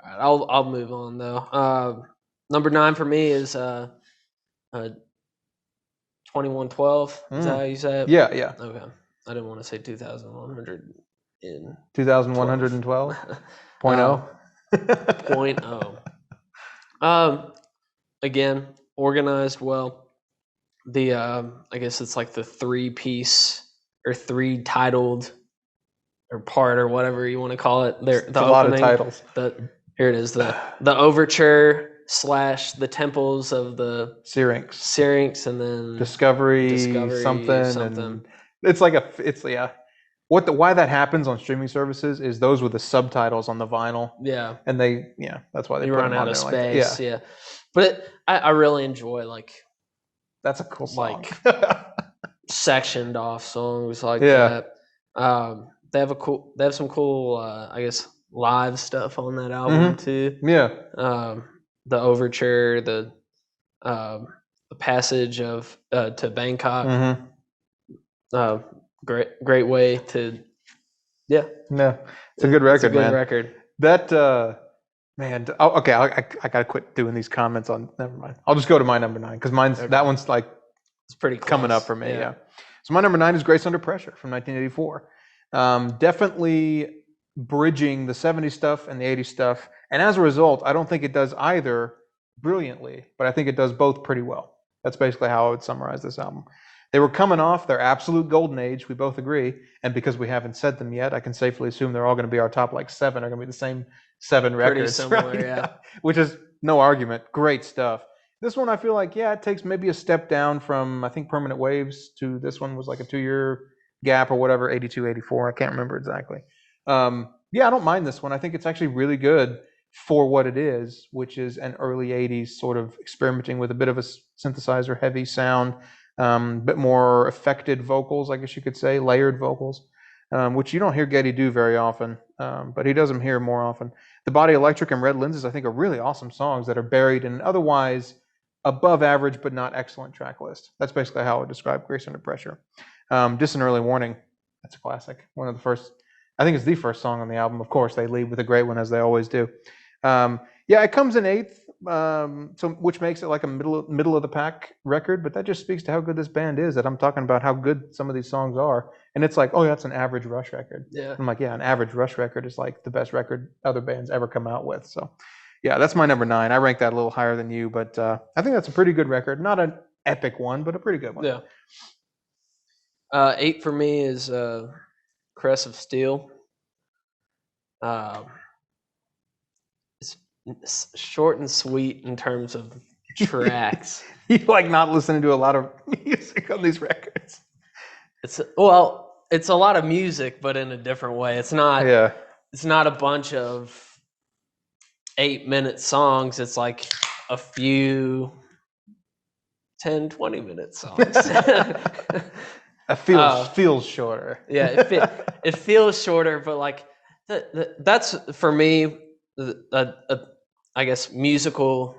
All right, I'll move on though. Number 9 for me is 2112. Is that how you say it? Yeah. Okay, I didn't want to say 2100 in 2112. Point oh. Again, organized well. The I guess it's like the 3-piece or 3 titled or part or whatever you want to call it. The a lot of titles. Here it is. The overture / the temples of the Syrinx, and then Discovery something. And it's like why that happens on streaming services is those with the subtitles on the vinyl. Yeah. And that's why they run out of space. Like, but I really enjoy like. That's a cool song. Like sectioned off songs like that. They have some cool I guess live stuff on that album too. Yeah. The overture, the passage of to Bangkok. Great way to it's a good record, man. Record. That man, okay. I gotta quit doing these comments on. Never mind. I'll just go to my number 9 because that one's like it's pretty close. Coming up for me. Yeah. So my number 9 is Grace Under Pressure from 1984. Definitely bridging the 70s stuff and the 80s stuff. And as a result, I don't think it does either brilliantly, but I think it does both pretty well. That's basically how I would summarize this album. They were coming off their absolute golden age, we both agree. And because we haven't said them yet, I can safely assume they're all going to be our top like 7 are going to be the same 7 records. Pretty similar, right? yeah. Which is no argument. Great stuff. This one I feel like, yeah, it takes maybe a step down from, I think, Permanent Waves to this one was like a 2-year gap or whatever, 82, 84. I can't remember exactly. Yeah, I don't mind this one. I think it's actually really good for what it is, which is an early 80s sort of experimenting with a bit of a synthesizer heavy sound, bit more affected vocals, I guess you could say, layered vocals, which you don't hear Geddy do very often, but he does them here more often. The Body Electric and Red Lenses, I think, are really awesome songs that are buried in an otherwise above average but not excellent track list. That's basically how I would describe Grace Under Pressure. Distant Early Warning, that's a classic. One of the first, I think it's the first song on the album. Of course, they lead with a great one, as they always do. Yeah, it comes in 8th, so which makes it like a middle of the pack record, but that just speaks to how good this band is, that I'm talking about how good some of these songs are. And it's like, oh, that's an average Rush record. Yeah. I'm like, yeah, an average Rush record is like the best record other bands ever come out with. So yeah, that's my number 9. I rank that a little higher than you, but I think that's a pretty good record. Not an epic one, but a pretty good one. Yeah. 8 for me is Crest of Steel. It's short and sweet in terms of tracks. You like not listening to a lot of music on these records. It's a lot of music, but in a different way. It's not. Yeah. It's not a bunch of 8-minute songs. It's like a few 10, 20-minute songs. It feels shorter. Yeah, it feels shorter, but like that's for me. I guess musical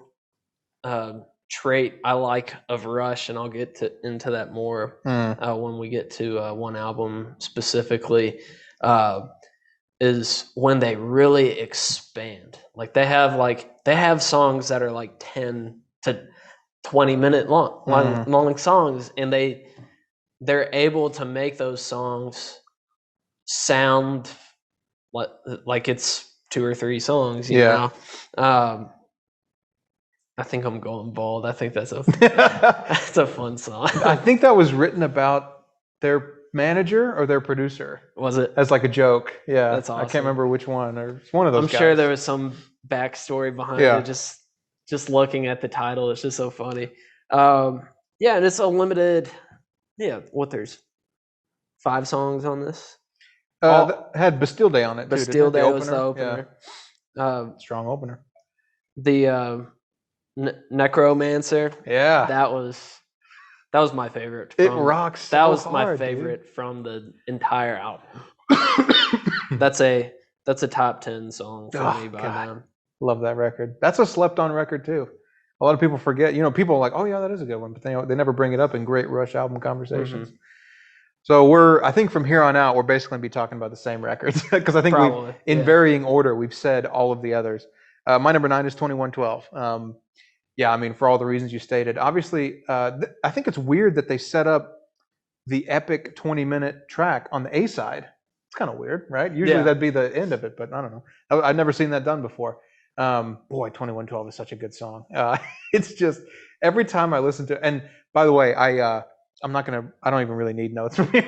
trait I like of Rush, and I'll get into that more when we get to one album specifically. Is when they really expand. Like they have songs that are like 10 to 20-minute long songs, and they're able to make those songs sound like it's 2 or 3 songs, you know. I think I'm going bald. I think that's a that's a fun song. I think that was written about their manager or their producer. Was it? As like a joke. Yeah. That's awesome. I can't remember which one, or it's one of those I'm guys. sure there was some backstory behind it. Just looking at the title, it's just so funny. Yeah, and it's a limited. Yeah, there's 5 songs on this. Had Bastille Day on it. Bastille Day was the opener. Yeah. Strong opener. The Necromancer. Yeah. That was my favorite. It rocks. So that was hard, my favorite from the entire album. That's a top 10 song for me by them. Love that record. That's a slept on record too. A lot of people forget. People are like, oh yeah, that is a good one, but they never bring it up in great Rush album conversations. Mm-hmm. So I think from here on out, we're basically going to be talking about the same records, because I think in varying order, we've said all of the others. My number 9 is 2112. Yeah, I mean, for all the reasons you stated. Obviously, I think it's weird that they set up the epic 20-minute track on the A side. It's kind of weird, right? Usually that'd be the end of it, but I don't know. I've never seen that done before. Boy, 2112 is such a good song. It's just every time I listen to it, and by the way, I don't even really need notes from you.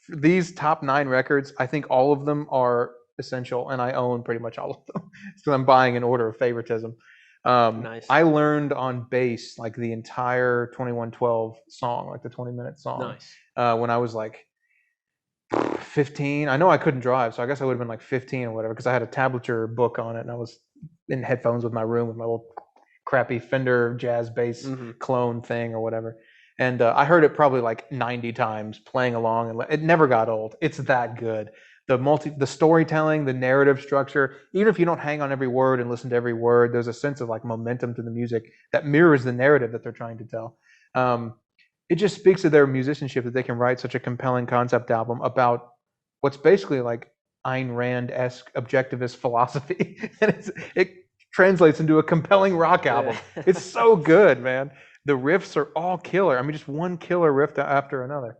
These top 9 records, I think all of them are essential, and I own pretty much all of them. So I'm buying in order of favoritism. Nice. I learned on bass like the entire 2112 song, like the 20-minute song. Nice. When I was like 15. I know I couldn't drive, so I guess I would have been like 15 or whatever, because I had a tablature book on it, and I was in headphones with my room with my little crappy Fender jazz bass clone thing or whatever. And I heard it probably like 90 times playing along, and it never got old. It's that good. The storytelling, the narrative structure, even if you don't hang on every word and listen to every word, there's a sense of like momentum to the music that mirrors the narrative that they're trying to tell. It just speaks to their musicianship that they can write such a compelling concept album about what's basically like Ayn Rand-esque objectivist philosophy. And it translates into a compelling rock album. It's so good, man. The riffs are all killer. I mean, just one killer riff after another.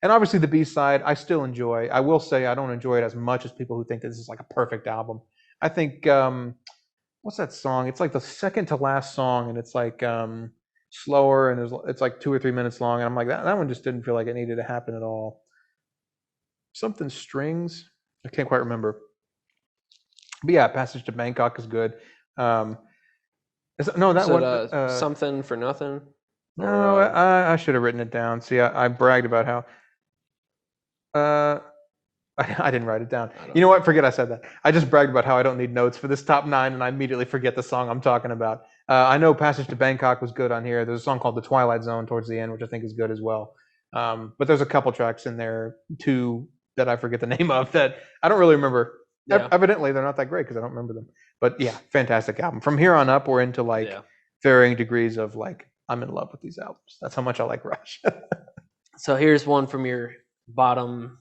And obviously the B-side, I still enjoy. I will say I don't enjoy it as much as people who think this is like a perfect album. I think what's that song? It's like the second to last song, and it's like slower, and it's like 2 or 3 minutes long, and I'm like that one just didn't feel like it needed to happen at all. Something strings, I can't quite remember. But yeah, Passage to Bangkok is good. No, that one. Something for Nothing. No, I should have written it down. See, I bragged about how. I didn't write it down. You know what? Forget I said that. I just bragged about how I don't need notes for this top 9, and I immediately forget the song I'm talking about. I know Passage to Bangkok was good on here. There's a song called The Twilight Zone towards the end, which I think is good as well. But there's a couple tracks in there, too, that I forget the name of that I don't really remember. Yeah. Evidently, they're not that great because I don't remember them. But yeah, fantastic album. From here on up, we're into like varying degrees of like, I'm in love with these albums. That's how much I like Rush. So here's one from your bottom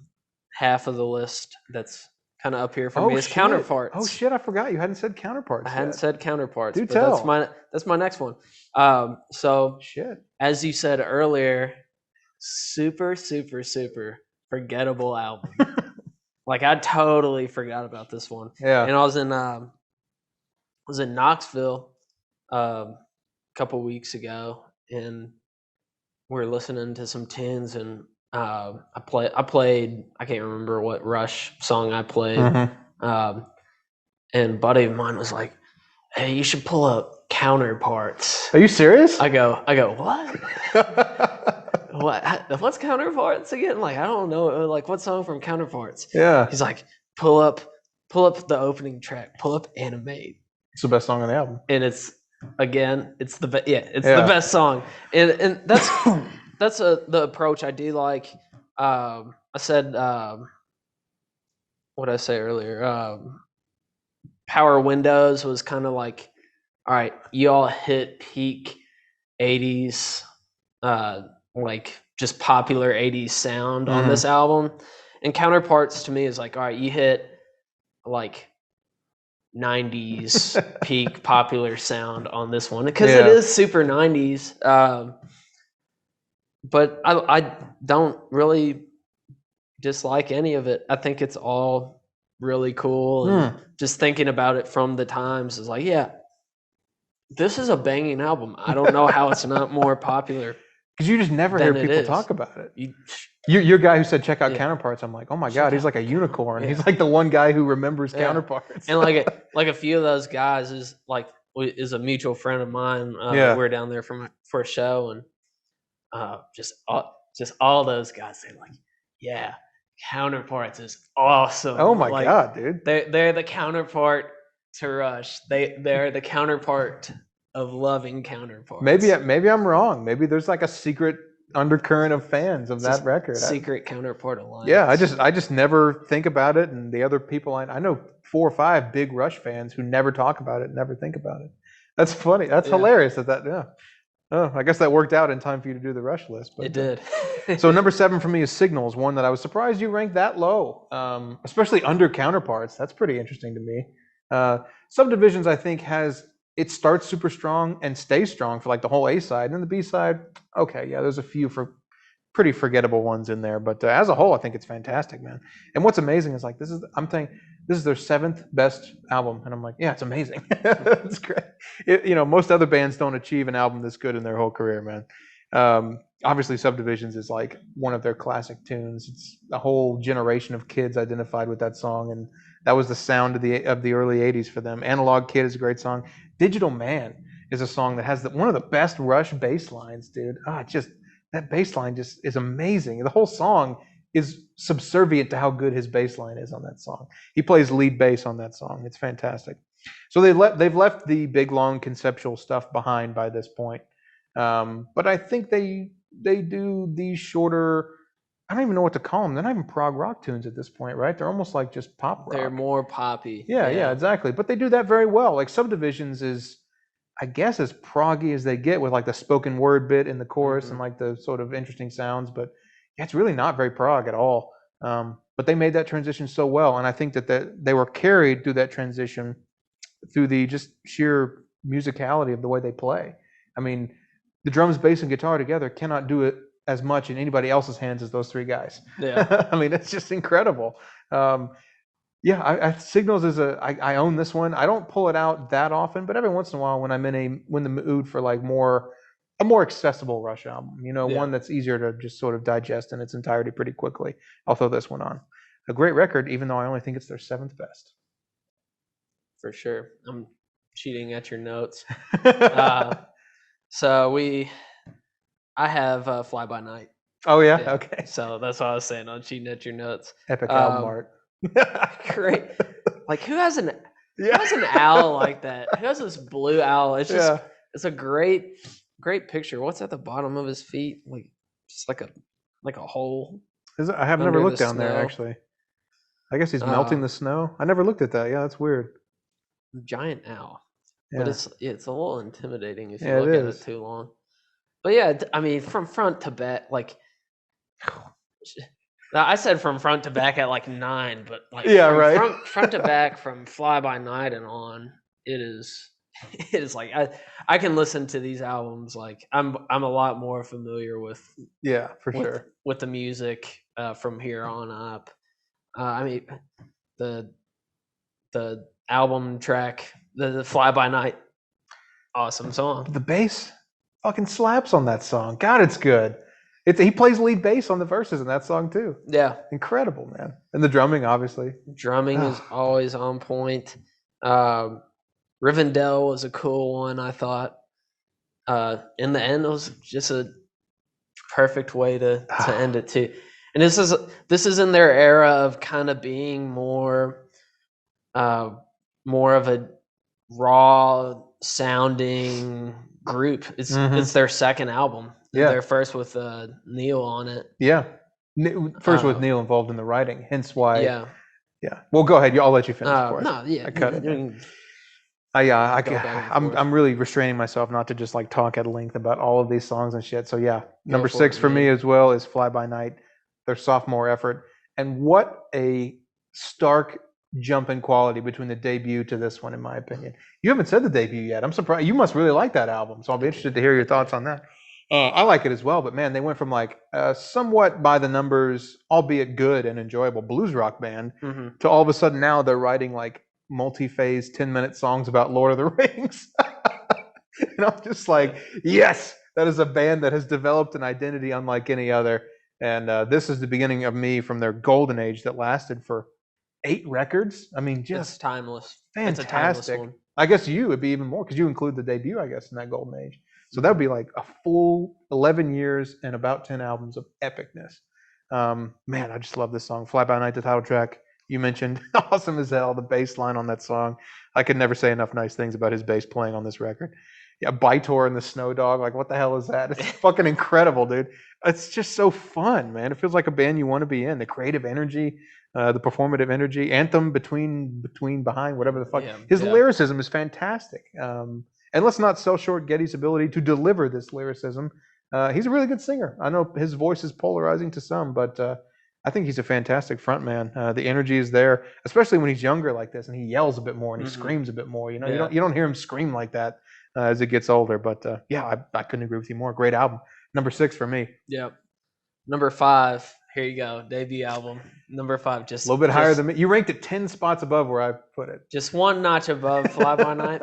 half of the list that's kind of up here for me. It's Counterparts. Oh shit, I forgot you hadn't said Counterparts. I hadn't said Counterparts. Do tell. That's my next one. So as you said earlier, super forgettable album. Like I totally forgot about this one. Yeah. And I was in Knoxville a couple weeks ago, and we were listening to some tunes, and I played, I can't remember what Rush song I played. And a buddy of mine was like, "Hey, you should pull up Counterparts." Are you serious? I go, what? What's Counterparts again? Like, I don't know. Like, what song from Counterparts? Yeah. He's like, pull up the opening track. Pull up Animate. It's the best song on the album. And it's the best song. And that's the approach I do like. I said, what did I say earlier? Power Windows was kind of like, all right, you all hit peak 80s, like just popular 80s sound on this album. And Counterparts to me is like, all right, you hit like 90s peak popular sound on this one, because it is super 90s. But I don't really dislike any of it. I think it's all really cool. And just thinking about it from the times is like, yeah, this is a banging album. I don't know how it's not more popular. Because you just never hear people talk about it. You're a guy who said check out Counterparts. I'm like, oh my god, he's like a unicorn. Yeah. He's like the one guy who remembers Counterparts. And like a few of those guys is a mutual friend of mine. We're down there for a show, and just all those guys say like, yeah, Counterparts is awesome. Oh my god, dude. They're the counterpart to Rush. They're the counterpart of loving Counterparts. Maybe I'm wrong. Maybe there's like a secret undercurrent of fans of that record. Secret Counterpart alliance. Yeah, I just never think about it, and the other people I know 4 or 5 big Rush fans who never talk about it, never think about it. That's funny. That's hilarious. Oh, I guess that worked out in time for you to do the Rush list. But, it did. So number 7 for me is Signals, one that I was surprised you ranked that low, especially under Counterparts. That's pretty interesting to me. Subdivisions, I think, it starts super strong and stays strong for like the whole A side, and the B side, okay, yeah, there's a few pretty forgettable ones in there, but as a whole, I think it's fantastic, man. And what's amazing is like this is their 7th best album, and I'm like, yeah, it's amazing. It's great. Most other bands don't achieve an album this good in their whole career, man. Obviously, Subdivisions is like one of their classic tunes. It's a whole generation of kids identified with that song, and that was the sound of the early 80s for them. Analog Kid is a great song. Digital Man is a song that has one of the best Rush bass lines, dude. That bass line just is amazing. The whole song is subservient to how good his bass line is on that song. He plays lead bass on that song. It's fantastic. So they've left the big, long conceptual stuff behind by this point. But I think they do these shorter, I don't even know what to call them. They're not even prog rock tunes at this point, right? They're almost like just pop rock. They're more poppy. Yeah, exactly. But they do that very well. Like Subdivisions is, I guess, as proggy as they get with like the spoken word bit in the chorus and like the sort of interesting sounds. But yeah, it's really not very prog at all. But they made that transition so well. And I think that they were carried through that transition through the just sheer musicality of the way they play. I mean, the drums, bass, and guitar together cannot do it as much in anybody else's hands as those three guys. Yeah. I mean, it's just incredible. Yeah, Signals is I own this one. I don't pull it out that often, but every once in a while when I'm in the mood for like a more accessible Rush album, Yeah. one that's easier to just sort of digest in its entirety pretty quickly, I'll throw this one on. A great record, even though I only think it's their 7th best. For sure. I'm cheating at your notes. So I have Fly By Night. Oh yeah? Yeah. Okay. So that's what I was saying. I'm cheating at your notes. Epic album art. Great. Like who has an Yeah. owl like that? Who has this blue owl? It's just Yeah. it's a great picture. What's at the bottom of his feet? Like just like a hole. I have Under never the looked down there snow. actually. I guess he's melting the snow. I never looked at that. Yeah, that's weird. Giant owl. Yeah. But it's a little intimidating if you Yeah, it look at is. it too long. But yeah, I mean, from front to back, like I said from front to back at like 9, but like Yeah, from right. front to back from Fly By Night and on, it is like I can listen to these albums like I'm a lot more familiar with Yeah, for sure. with the music from here on up. I mean, the album track, the Fly By Night, awesome song. The bass fucking slaps on that song. God, it's good. He plays lead bass on the verses in that song too. Yeah, Incredible, man. And the drumming, obviously. drumming is always on point. Rivendell was a cool one, I thought. In the end, it was just a perfect way to end it too. And this is in their era of kind of being more of a raw sounding group. It's their second album. Yeah. Their first with Neil on it. Yeah. First with Neil involved in the writing, hence why. Yeah. Yeah. Well, go ahead. I'll let you finish. Of course. No, yeah. I cut it. I mean, I'm really restraining myself not to just like talk at length about all of these songs and shit. So yeah, number 6 for me as well is Fly By Night, their sophomore effort, and what a stark jump in quality between the debut to this one, in my opinion. You haven't said the debut yet. I'm surprised. You must really like that album, so I'll be interested to hear your thoughts on that. I like it as well, but man, they went from like somewhat by the numbers, albeit good and enjoyable blues rock band, to all of a sudden now they're writing like multi-phase 10-minute songs about Lord of the Rings. And I'm just like, yes, that is a band that has developed an identity unlike any other. And this is the beginning of me from their golden age that lasted for 8 records. I mean, just it's timeless. fantastic. It's a timeless one. I guess you would be even more because you include the debut, I guess, in that golden age. So that would be like a full 11 years and about 10 albums of epicness. Man, I just love this song. Fly By Night, the title track. You mentioned awesome as hell. The bass line on that song. I could never say enough nice things about his bass playing on this record. Yeah, Bytor and the Snow Dog. Like, what the hell is that? It's fucking incredible, dude. It's just so fun, man. It feels like a band you want to be in. The creative energy, the performative energy, anthem between, behind, whatever the fuck. His lyricism is fantastic. And let's not sell short Geddy's ability to deliver this lyricism. He's a really good singer. I know his voice is polarizing to some, but I think he's a fantastic frontman. The energy is there, especially when he's younger like this, and he yells a bit more and he screams a bit more. You know, you don't hear him scream like that as it gets older. But yeah, I couldn't agree with you more. Great album. Number 6 for me. Yep. Number 5. Here you go. Debut album. Number 5. Just a little bit higher than me. You ranked it 10 spots above where I put it. Just one notch above Fly By Night.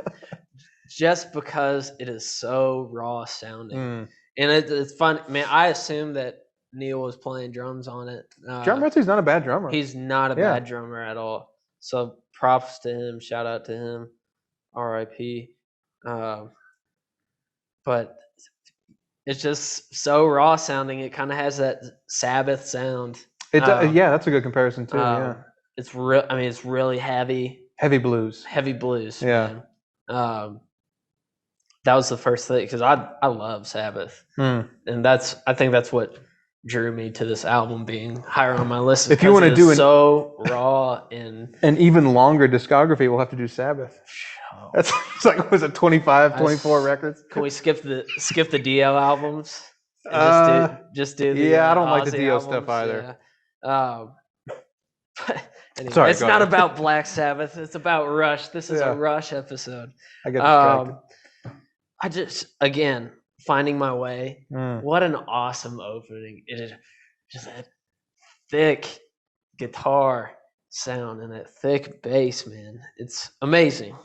Just because it is so raw sounding. And it's fun. Man, I assume that Neil was playing drums on it. John Rutsey's not a bad drummer. He's not a bad drummer at all. So props to him. Shout out to him. R.I.P. But it's just so raw sounding. It kind of has that Sabbath sound. Yeah, that's a good comparison too. It's real. I mean, it's really heavy. Heavy blues. Heavy blues. Yeah. Man. That was the first thing because I love Sabbath, and I think that's what drew me to this album being higher on my list. If you want to do so raw and an even longer discography, we'll have to do Sabbath. That's it's like, was it 25, 24 records? Can we skip the Dio albums? And just do the I don't like the Ozzy Dio albums? stuff either. But anyway, Sorry, it's not about Black Sabbath. It's about Rush. This is a Rush episode. I get distracted. I just, again, Finding My Way. What an awesome opening! It is just that thick guitar sound and that thick bass, man. It's amazing.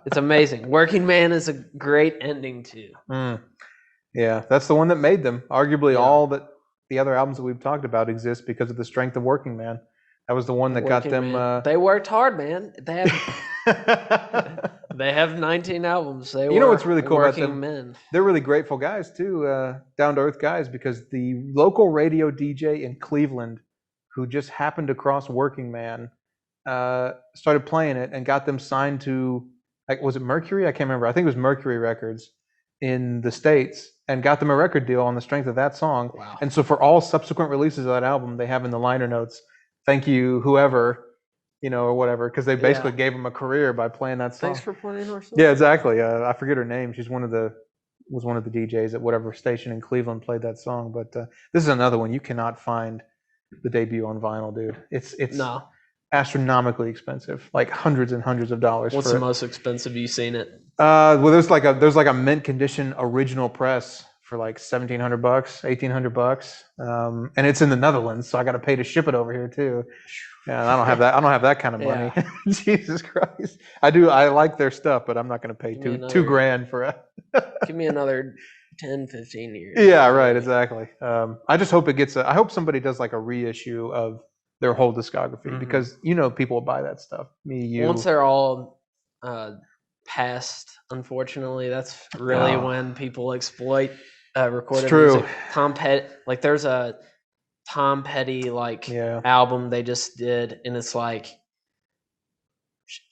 It's amazing. Working Man is a great ending too. Yeah, that's the one that made them. Arguably, all that the other albums that we've talked about exist because of the strength of Working Man. That was the one that got them. They worked hard, man. They have 19 albums. You know what's really cool about them? Men. They're really grateful guys too, down to earth guys, because the local radio DJ in Cleveland, who just happened to cross Working Man, started playing it and got them signed to, like, was it Mercury? I can't remember. I think it was Mercury Records in the States, and got them a record deal on the strength of that song. Wow. And so for all subsequent releases of that album, they have in the liner notes, "Thank you, whoever," or whatever, because they basically gave them a career by playing that song. Thanks for playing our song. Yeah, exactly. I forget her name. She's one of the DJs at whatever station in Cleveland played that song. But this is another one you cannot find the debut on vinyl, dude. It's astronomically expensive, like hundreds and hundreds of dollars. What's the most expensive you've seen it? Well, there's like a mint condition original press for like $1,700, $1,800, and it's in the Netherlands, so I got to pay to ship it over here too. Yeah, I don't have that. I don't have that kind of money. Yeah. Jesus Christ, I do. I like their stuff, but I'm not going to pay $2,000 for it. Give me another 10, 15 years. Yeah, right. Exactly. I just hope it gets. I hope somebody does like a reissue of their whole discography, because people will buy that stuff. Me, you. Once they're all past, unfortunately, that's really when people exploit recorded music. Tom Petty, like there's a Tom Petty album they just did, and it's like,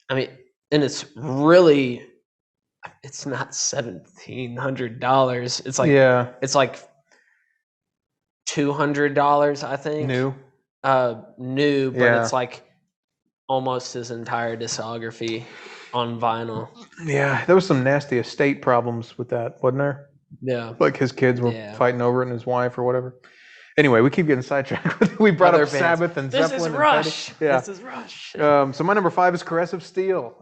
and it's really, it's not $1,700. It's like it's like $200, I think. New, but it's like almost his entire discography on vinyl. Yeah, there was some nasty estate problems with that, wasn't there? Yeah, like his kids were fighting over it, and his wife or whatever. Anyway, we keep getting sidetracked. We brought up Sabbath and Zeppelin. This is Rush. This is Rush. So my number 5 is Caress of Steel.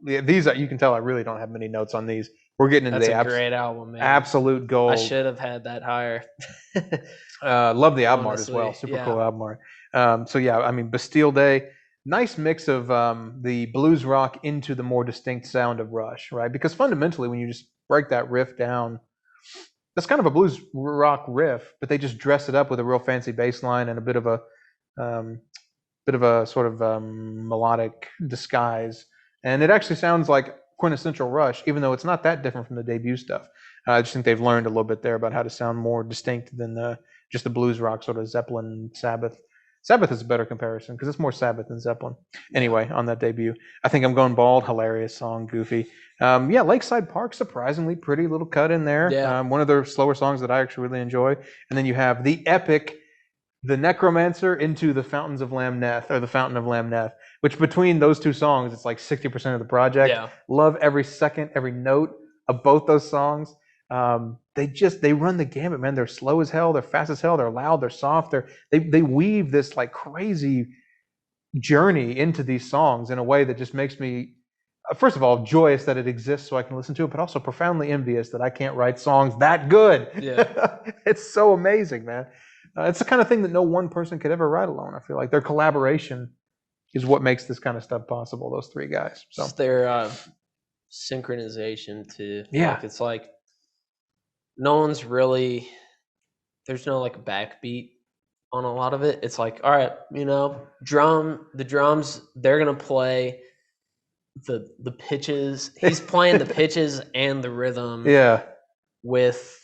These you can tell I really don't have many notes on these. We're getting into That's a great album, man. Absolute gold. I should have had that higher. Love the album art as well. Super cool album art. Bastille Day. Nice mix of the blues rock into the more distinct sound of Rush, right? Because fundamentally, when you just break that riff down, that's kind of a blues rock riff, but they just dress it up with a real fancy bass line and a bit of a sort of melodic disguise. And it actually sounds like quintessential Rush, even though it's not that different from the debut stuff. I just think they've learned a little bit there about how to sound more distinct than just the blues rock sort of Zeppelin, Sabbath. Sabbath is a better comparison because it's more Sabbath than Zeppelin. Anyway, on that debut, I think I'm Going Bald. Hilarious song, goofy. Lakeside Park, surprisingly pretty little cut in there. Yeah. One of their slower songs that I actually really enjoy. And then you have the epic, The Necromancer into the Fountains of Lamneth, or the Fountain of Lamneth, which between those two songs, it's like 60% of the project. Yeah. Love every second, every note of both those songs. They run the gamut, man. They're slow as hell, they're fast as hell, they're loud, they're soft, they weave this like crazy journey into these songs in a way that just makes me, first of all, joyous that it exists so I can listen to it, but also profoundly envious that I can't write songs that good. Yeah. It's so amazing, man. It's the kind of thing that no one person could ever write alone. I feel like their collaboration is what makes this kind of stuff possible, those three guys. So it's their synchronization too. Yeah. It's like no one's really, there's no like backbeat on a lot of it. It's like, all right, the drums, they're going to play the pitches. He's playing the pitches and the rhythm with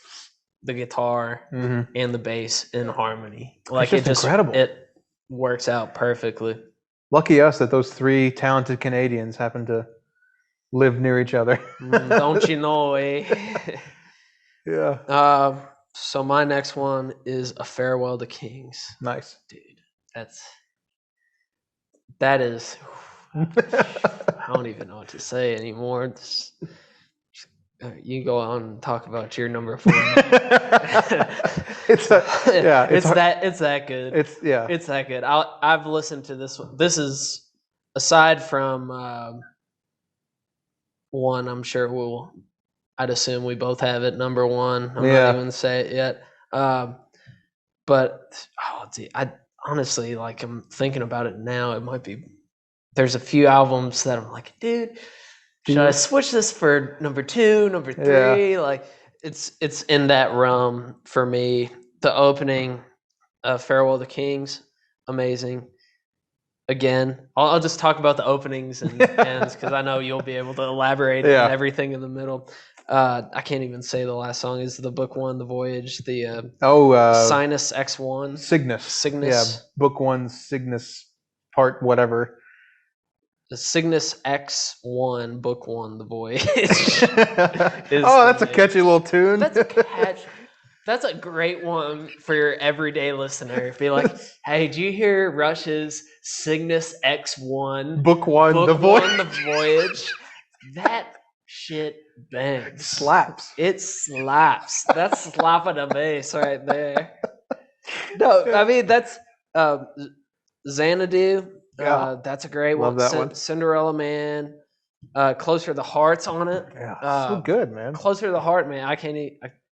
the guitar and the bass in harmony. Like it's just incredible. It works out perfectly. Lucky us that those three talented Canadians happen to live near each other. Don't you know, eh? Yeah. So my next one is A Farewell to Kings. Nice. Dude, that is I don't even know what to say anymore. You go on and talk about your number 4. It's that good. It's that good. I've listened to this one. This is, aside from one I'm sure I'd assume we both have it number one. I'm Yeah. not even say it yet. But I honestly, like, I'm thinking about it now. It might be. There's a few albums that I'm like, dude, should I switch this for number 2, number 3? Like, it's in that realm for me. The opening of Farewell to Kings, amazing. Again, I'll just talk about the openings and ends because I know you'll be able to elaborate on everything in the middle. I can't even say the last song is the book 1, The Voyage, the Sinus X1. Cygnus. Yeah, book 1, Cygnus, part whatever. The Cygnus X1, book 1, The Voyage. That's a catchy little tune. That's catchy. That's a great one for your everyday listener. Be like, hey, do you hear Rush's Cygnus X1? Book 1, The Voyage. That shit bangs. Slaps. It slaps. That's slapping a bass right there. No, I mean, that's Xanadu. That's a great one. Love that one. Cinderella Man. Closer to the Heart's on it. Yeah, so good, man. Closer to the Heart, man.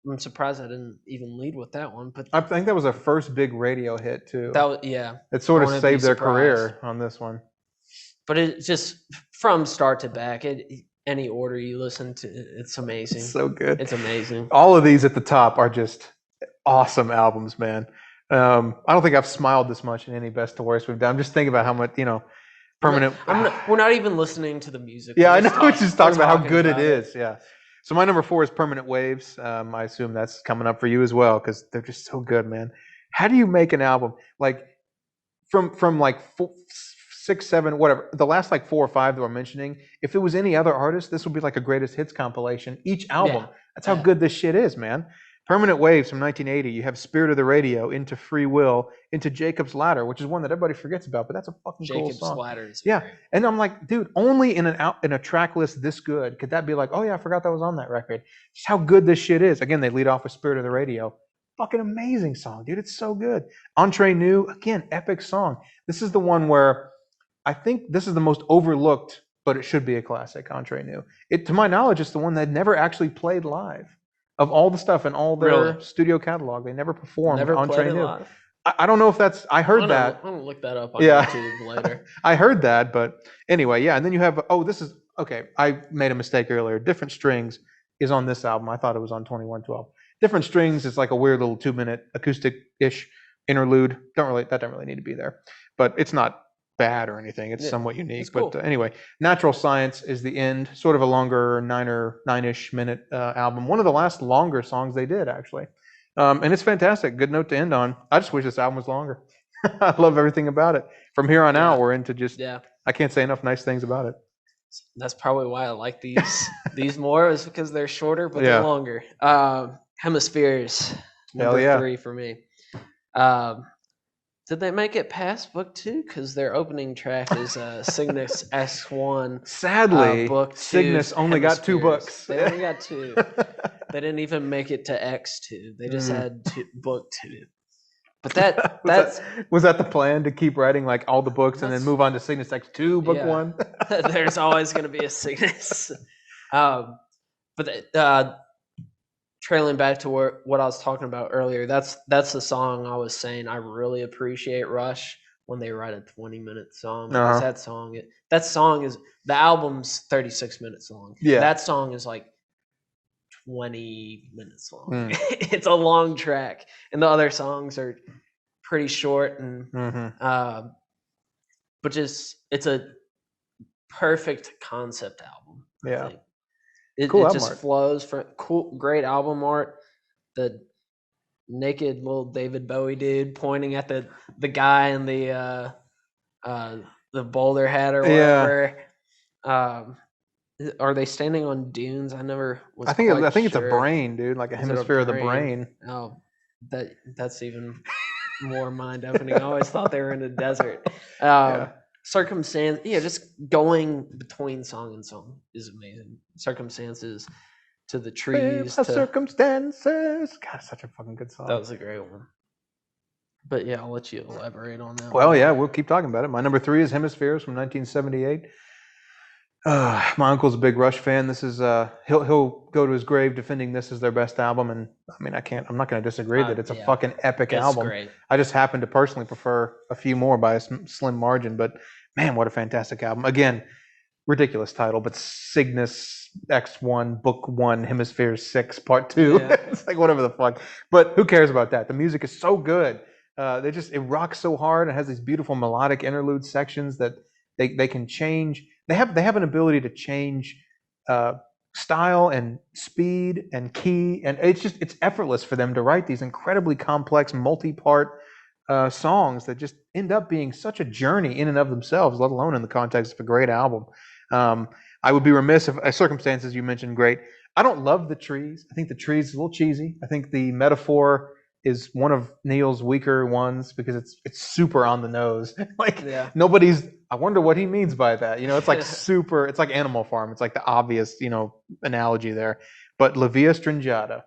I'm surprised I didn't even lead with that one, but I think that was their first big radio hit too. It sort of saved their career on this one. But it just from start to back, any order you listen to, it's amazing. It's so good. It's amazing. All of these at the top are just awesome albums, man. I don't think I've smiled this much in any best to worst we've done. I'm just thinking about how much, permanent. We're not even listening to the music. Yeah, I know. We're just talking about how good it is. Yeah. So my number 4 is Permanent Waves. I assume that's coming up for you as well because they're just so good, man. How do you make an album like from like 6, 7, whatever? The last like 4 or 5 that we're mentioning. If it was any other artist, this would be like a greatest hits compilation. Each album. That's how good this shit is, man. Permanent Waves from 1980. You have Spirit of the Radio, Into Free Will, Into Jacob's Ladder, which is one that everybody forgets about, but that's a fucking cool song. Jacob's Ladder is great. And I'm like, dude, only in a track list this good could that be like, oh yeah, I forgot that was on that record. Just how good this shit is. Again, they lead off with Spirit of the Radio. Fucking amazing song, dude. It's so good. Entre Nous, again, epic song. This is the one where I think this is the most overlooked, but it should be a classic. Entre Nous. To my knowledge, it's the one that never actually played live. Of all the stuff in all their studio catalog, they never performed Entre Nous. I don't know if that's. I heard that. I'm gonna look that up on YouTube later. I heard that, but anyway, yeah. And then you have. Oh, this is okay. I made a mistake earlier. Different Strings is on this album. I thought it was on 2112. Different Strings is like a weird little 2-minute acoustic-ish interlude. That doesn't really need to be there, but it's not bad or anything. It's somewhat unique. It's cool. But anyway, Natural Science is the end, sort of a longer 9-ish minute album. One of the last longer songs they did, actually. And it's fantastic. Good note to end on. I just wish this album was longer. I love everything about it. From here on out, we're into just, I can't say enough nice things about it. That's probably why I like these more, is because they're shorter, but they're longer. Hemispheres, number 3 for me. Did they make it past book 2? Because their opening track is Cygnus X1. Sadly, book 2, Cygnus only got 2 books. They only got 2. They didn't even make it to X2. They just had book 2. But was that the plan, to keep writing like all the books and then move on to Cygnus X2 book 1? There's always going to be a Cygnus. Trailing back to what I was talking about earlier, that's the song I was saying I really appreciate Rush when they write a 20-minute song. Because that song is, the album's 36 minutes long. Yeah. That song is like 20 minutes long. It's a long track, and the other songs are pretty short and but just it's a perfect concept album. Yeah. It just flows for great album art. The naked little David Bowie dude pointing at the guy in the bowler hat or whatever. Are they standing on dunes? I never was. I think it's a brain, dude, like a hemisphere of the brain. Oh, that's even more mind deafening. I always thought they were in a desert. Circumstance, just going between song and song is amazing. Circumstances to the trees. Circumstances. God, such a fucking good song. That was a great one. But I'll let you elaborate on that. Well, we'll keep talking about it. My number 3 is Hemispheres from 1978. My uncle's a big Rush fan. This is he'll go to his grave defending this as their best album, and I mean I'm not going to disagree that it's a Yeah, fucking epic it's album. great. I just happen to personally prefer a few more by a slim margin, but man, what a fantastic album! Again, ridiculous title, but Cygnus X1 Book 1 Hemisphere 6 Part 2. Yeah. It's like whatever the fuck. But who cares about that? The music is so good. It rocks so hard. It has these beautiful melodic interlude sections that they can change. They have an ability to change style and speed and key, and it's effortless for them to write these incredibly complex multi-part songs that just end up being such a journey in and of themselves, let alone in the context of a great album. I would be remiss if circumstances you mentioned great. I don't love the trees. I think the trees is a little cheesy. I think the metaphor is one of Neil's weaker ones because it's super on the nose. Like nobody's. I wonder what he means by that. You know, it's like super. It's like Animal Farm. It's like the obvious, analogy there. But La Via Stringata,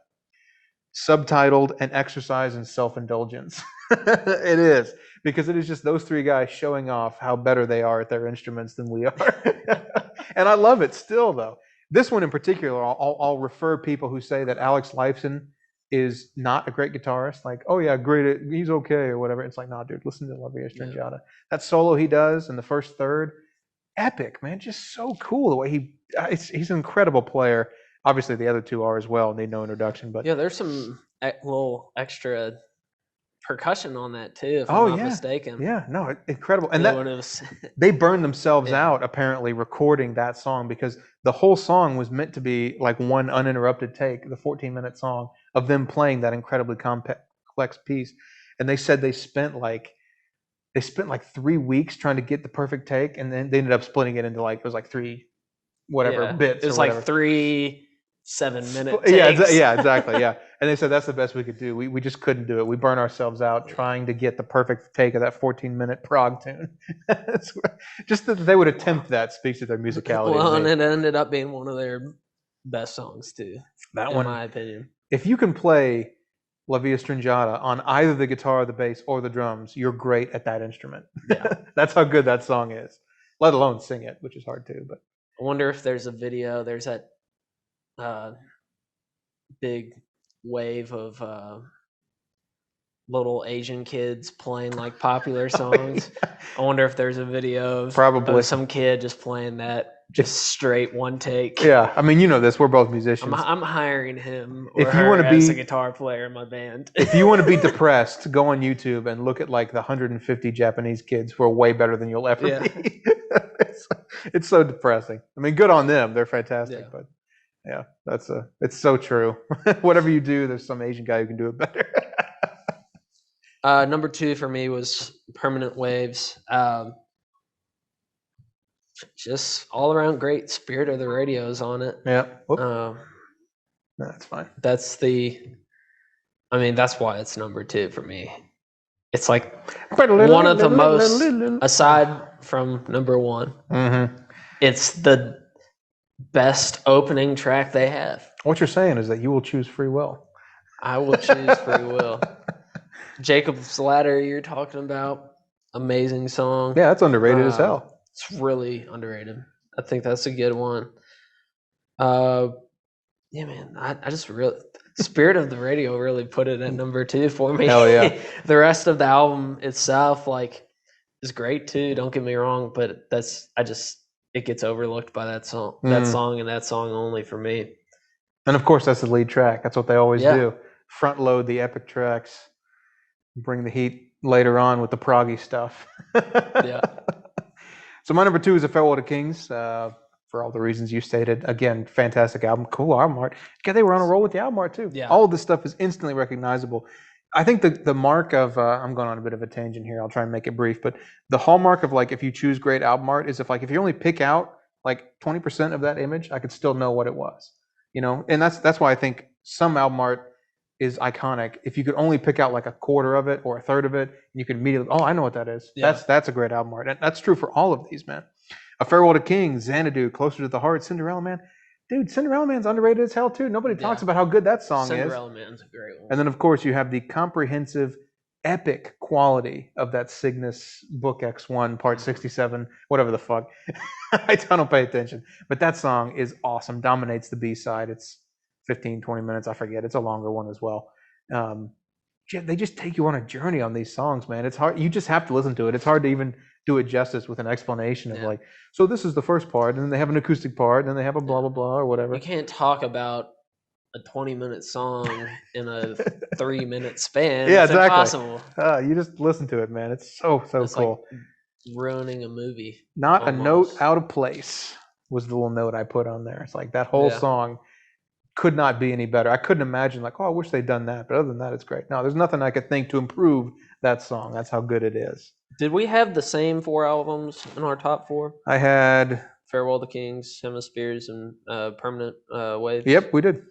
subtitled "An Exercise in Self-Indulgence." It is, because it is just those three guys showing off how better they are at their instruments than we are. And I love it still, though. This one in particular, I'll refer people who say that Alex Lifeson is not a great guitarist. Like, oh yeah, great, he's okay or whatever. It's like, nah, dude, listen to La Via Stringata. Yeah. That solo he does in the first third, epic, man. Just so cool the way he's an incredible player. Obviously, the other two are as well. Need no introduction, but yeah, there's some little extra percussion on that too, if I'm not mistaken. Yeah, no, incredible. And they burned themselves out apparently recording that song, because the whole song was meant to be like one uninterrupted take, the 14-minute song of them playing that incredibly complex piece. And they said they spent like 3 weeks trying to get the perfect take, and then they ended up splitting it into it was like three bits. It was like 3 7-minute takes. Yeah, exactly. Yeah. And they said that's the best we could do. We just couldn't do it. We burn ourselves out trying to get the perfect take of that 14-minute prog tune. Just that they would attempt that speaks to their musicality. Well, and it ended up being one of their best songs too. That in one, my opinion. If you can play La Via Stringata on either the guitar, the bass, or the drums, you're great at that instrument. Yeah. That's how good that song is. Let alone sing it, which is hard too. But I wonder if there's a video. There's that big wave of little Asian kids playing like popular songs. I wonder if there's a video of some kid just playing that straight one take. Yeah, I mean, this. We're both musicians. I'm hiring him or her as a guitar player in my band. If you want to be depressed, go on YouTube and look at like the 150 Japanese kids who are way better than you'll ever be. It's so depressing. I mean, good on them. They're fantastic, but yeah, it's so true. Whatever you do, there's some Asian guy who can do it better. Number 2 for me was Permanent Waves. Just all around great. Spirit of the Radio's on it. Yeah. That's fine. That's why it's number 2 for me. It's like one of the most, aside from number 1, it's the best opening track they have. What you're saying is that you will choose Free Will. I will choose Free Will. Jacob's Ladder you're talking about, amazing song. Yeah, that's underrated as hell. It's really underrated. I think that's a good one. Yeah, man, I just really Spirit of the Radio really put it at number 2 for me. Hell yeah. The rest of the album itself, is great too. Don't get me wrong, but it gets overlooked by that song. That song and that song only for me. And of course, that's the lead track. That's what they always do. Front load the epic tracks, bring the heat later on with the proggy stuff. Yeah. So my number 2 is A Farewell to Kings, for all the reasons you stated. Again, fantastic album, cool album art. Yeah, they were on a roll with the album art too. Yeah. All of this stuff is instantly recognizable. I think the mark of I'm going on a bit of a tangent here. I'll try and make it brief, but the hallmark of if you choose great album art is if you only pick out 20% of that image, I could still know what it was. And that's why I think some album art is iconic. If you could only pick out a quarter of it or a third of it, you could immediately, I know what that is. Yeah. That's a great album art. And that's true for all of these, man. A Farewell to Kings, Xanadu, Closer to the Heart, Cinderella Man. Dude, Cinderella Man's underrated as hell too. Nobody talks about how good that song is. Cinderella Man's a great one. And then of course you have the comprehensive epic quality of that Cygnus Book X1 Part 67, whatever the fuck. I don't pay attention. But that song is awesome. Dominates the B-side. It's 15, 20 minutes. I forget. It's a longer one as well. They just take you on a journey on these songs, man. It's hard. You just have to listen to it. It's hard to even do it justice with an explanation of like, so this is the first part, and then they have an acoustic part, and then they have a blah, blah, blah, or whatever. You can't talk about a 20-minute song in a 3-minute span. Yeah, it's exactly. impossible. You just listen to it, man. It's so It's cool. like ruining a movie. Not almost. a note out of place was the little note I put on there. It's like that whole song could not be any better. I couldn't imagine like, oh, I wish they'd done that. But other than that, it's great. No, there's nothing I could think to improve that song. That's how good it is. Did we have the same 4 albums in our top 4? I had Farewell to Kings, Hemispheres, and Permanent Waves. Yep, we did.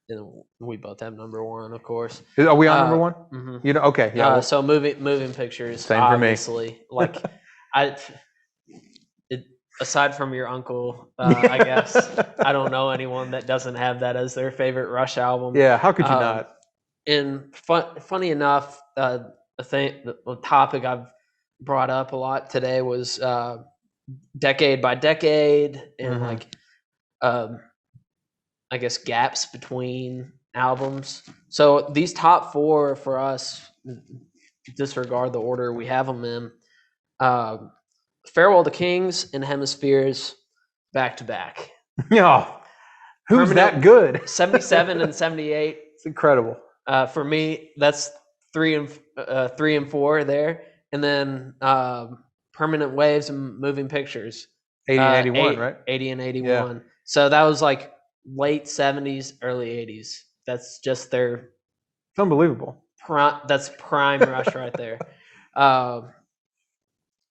And we both have number 1, of course. Are we on number 1? Mm-hmm. You know, okay, yeah. So moving pictures. Same obviously. For me. Like, aside from your uncle, I guess I don't know anyone that doesn't have that as their favorite Rush album. Yeah, how could you not? And funny enough, the topic I've brought up a lot today was decade by decade and like I guess gaps between albums. So these top 4 for us, disregard the order we have them in. Farewell to Kings and Hemispheres back to back. Yeah, who's that good? 77 and 78. It's incredible. For me, that's 3 and 4 there, and then Permanent Waves and Moving Pictures. 80 and 81, right? 80 and 81. Yeah. So that was like late 70s, early 80s. That's just their. It's unbelievable. That's prime Rush right there.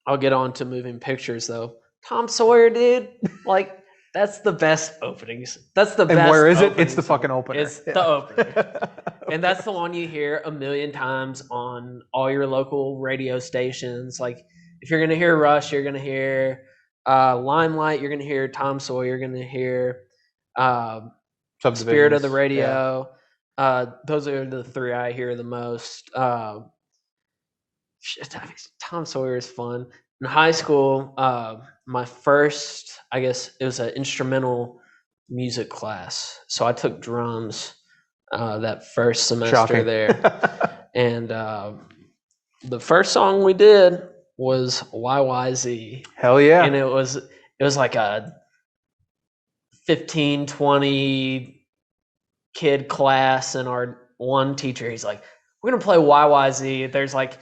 I'll get on to Moving Pictures though. Tom Sawyer, dude, like that's the best openings. That's the best. And where is it? It's the fucking opener. It's the opener. And that's the one you hear a million times on all your local radio stations. Like if you're gonna hear Rush, you're gonna hear Limelight, you're gonna hear Tom Sawyer, you're gonna hear Spirit of the Radio. Yeah. Those are the 3 I hear the most. Tom Sawyer is fun. In high school, my first, I guess it was an instrumental music class. So I took drums that first semester there. And the first song we did was YYZ. Hell yeah. And it was like a 15, 20 kid class, and our one teacher, he's like, we're going to play YYZ. There's like,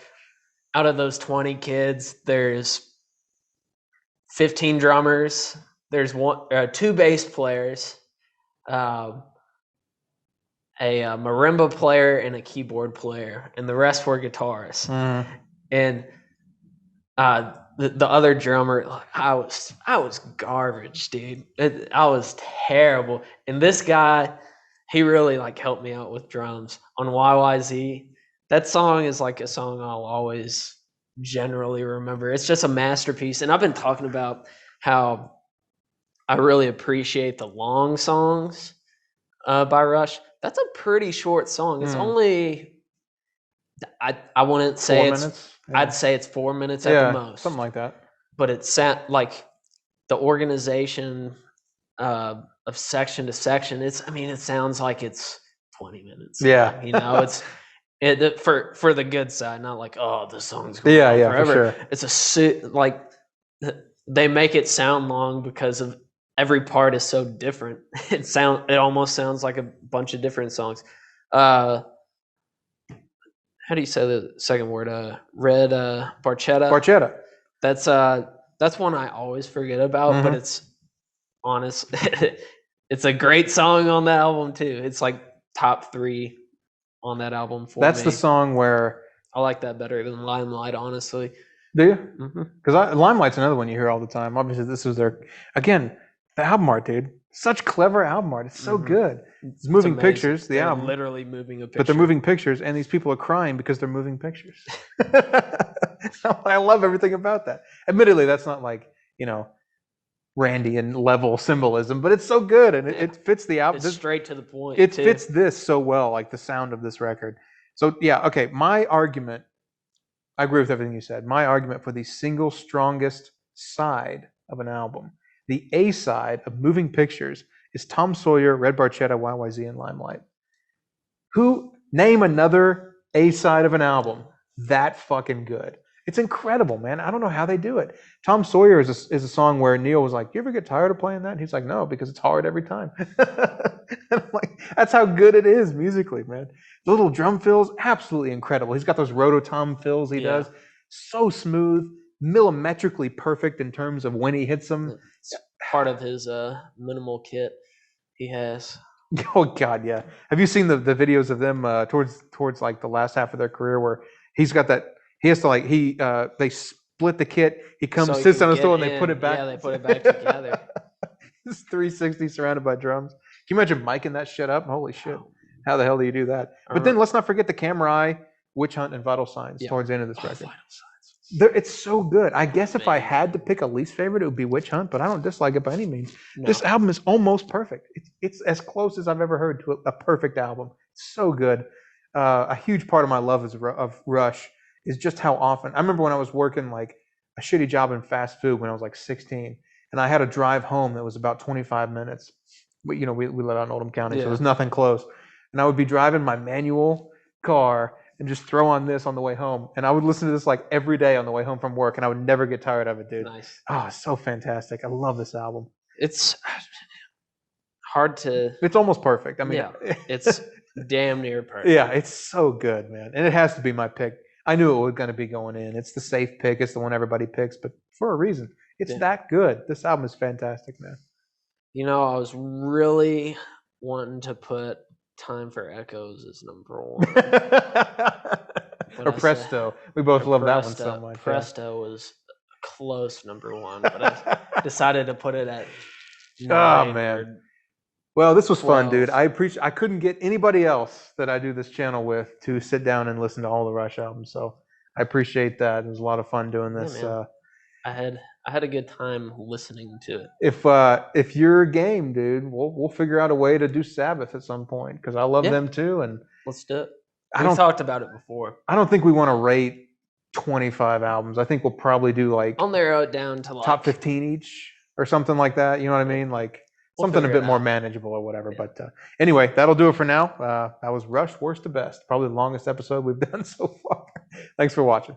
out of those 20 kids, there's 15 drummers. There's 2 bass players, a marimba player, and a keyboard player, and the rest were guitarists. And the other drummer, I was garbage, dude. I was terrible. And this guy, he really like helped me out with drums on YYZ. That song is like a song I'll always generally remember. It's just a masterpiece. And I've been talking about how I really appreciate the long songs by Rush. That's a pretty short song. It's only, I wouldn't say 4 it's, minutes? Yeah. I'd say it's 4 minutes at the most. Something like that. But it's like the organization of section to section. It sounds like it's 20 minutes. Yeah. You know, it's for the good side, not like, oh, the song's going on forever. For sure. It's like they make it sound long because of every part is so different. It almost sounds like a bunch of different songs. How do you say the second word? Red Barchetta. Barchetta. That's one I always forget about, but it's honest. It's a great song on the album too. It's like top 3 on that album for me. That's the song where I like that better than Limelight, honestly. Do you? Because Limelight's another one you hear all the time. Obviously, this was the album art, dude. Such clever album art. It's so good. It's moving pictures. The album, literally moving a picture. But they're moving pictures, and these people are crying because they're moving pictures. I love everything about that. Admittedly, that's not like Randian level symbolism, but it's so good, and it fits the album. It's straight to the point. It fits this so well, like the sound of this record. So yeah, okay. My argument I agree with everything you said. My argument for the single strongest side of an album, the A side of Moving Pictures, is Tom Sawyer, Red Barchetta, YYZ, and Limelight. Who name another A side of an album that fucking good? It's incredible, man. I don't know how they do it. Tom Sawyer is a song where Neil was like, "You ever get tired of playing that?" And he's like, "No, because it's hard every time." I'm like, that's how good it is musically, man. The little drum fills, absolutely incredible. He's got those rototom fills he does, so smooth, millimetrically perfect in terms of when he hits them. It's part of his minimal kit he has. Oh God, yeah. Have you seen the videos of them towards like the last half of their career where he's got that? He has to like they split the kit. He comes, So he sits can on the get stool, and they in. put it back. Yeah, they put it back together. It's 360 surrounded by drums. Can you imagine miking that shit up? Holy shit! How the hell do you do that? But then let's not forget the Camera Eye, Witch Hunt, and Vital Signs towards the end of this record. It's so good. I guess if I had to pick a least favorite, it would be Witch Hunt, but I don't dislike it by any means. No. This album is almost perfect. It's as close as I've ever heard to a perfect album. It's so good. A huge part of my love of Rush is just how often. I remember when I was working like a shitty job in fast food when I was like 16, and I had a drive home that was about 25 minutes. We live out in Oldham County, so there's nothing close. And I would be driving my manual car and just throw on this on the way home. And I would listen to this like every day on the way home from work, and I would never get tired of it, dude. Nice. Oh, it's so fantastic. I love this album. It's hard to. It's almost perfect. I mean, it's damn near perfect. Yeah, it's so good, man. And it has to be my pick. I knew it was going to be going in. It's the safe pick. It's the one everybody picks, but for a reason. It's that good. This album is fantastic, man. I was really wanting to put Time for Echoes as number one. Or Presto. We both love that one so much. Presto was a close number one, but I decided to put it at 9. Oh, man. Well, this was fun, dude. I couldn't get anybody else that I do this channel with to sit down and listen to all the Rush albums, so I appreciate that. It was a lot of fun doing this. Yeah, I had a good time listening to it. If you're game, dude, we'll figure out a way to do Sabbath at some point because I love them too. And let's do it. We talked about it before. I don't think we want to rate 25 albums. I think we'll probably do like I'll narrow it down to like top 15 each or something like that. You know what I mean? Like something a bit more manageable or whatever. Yeah. But anyway, that'll do it for now. That was Rush, worst to best. Probably the longest episode we've done so far. Thanks for watching.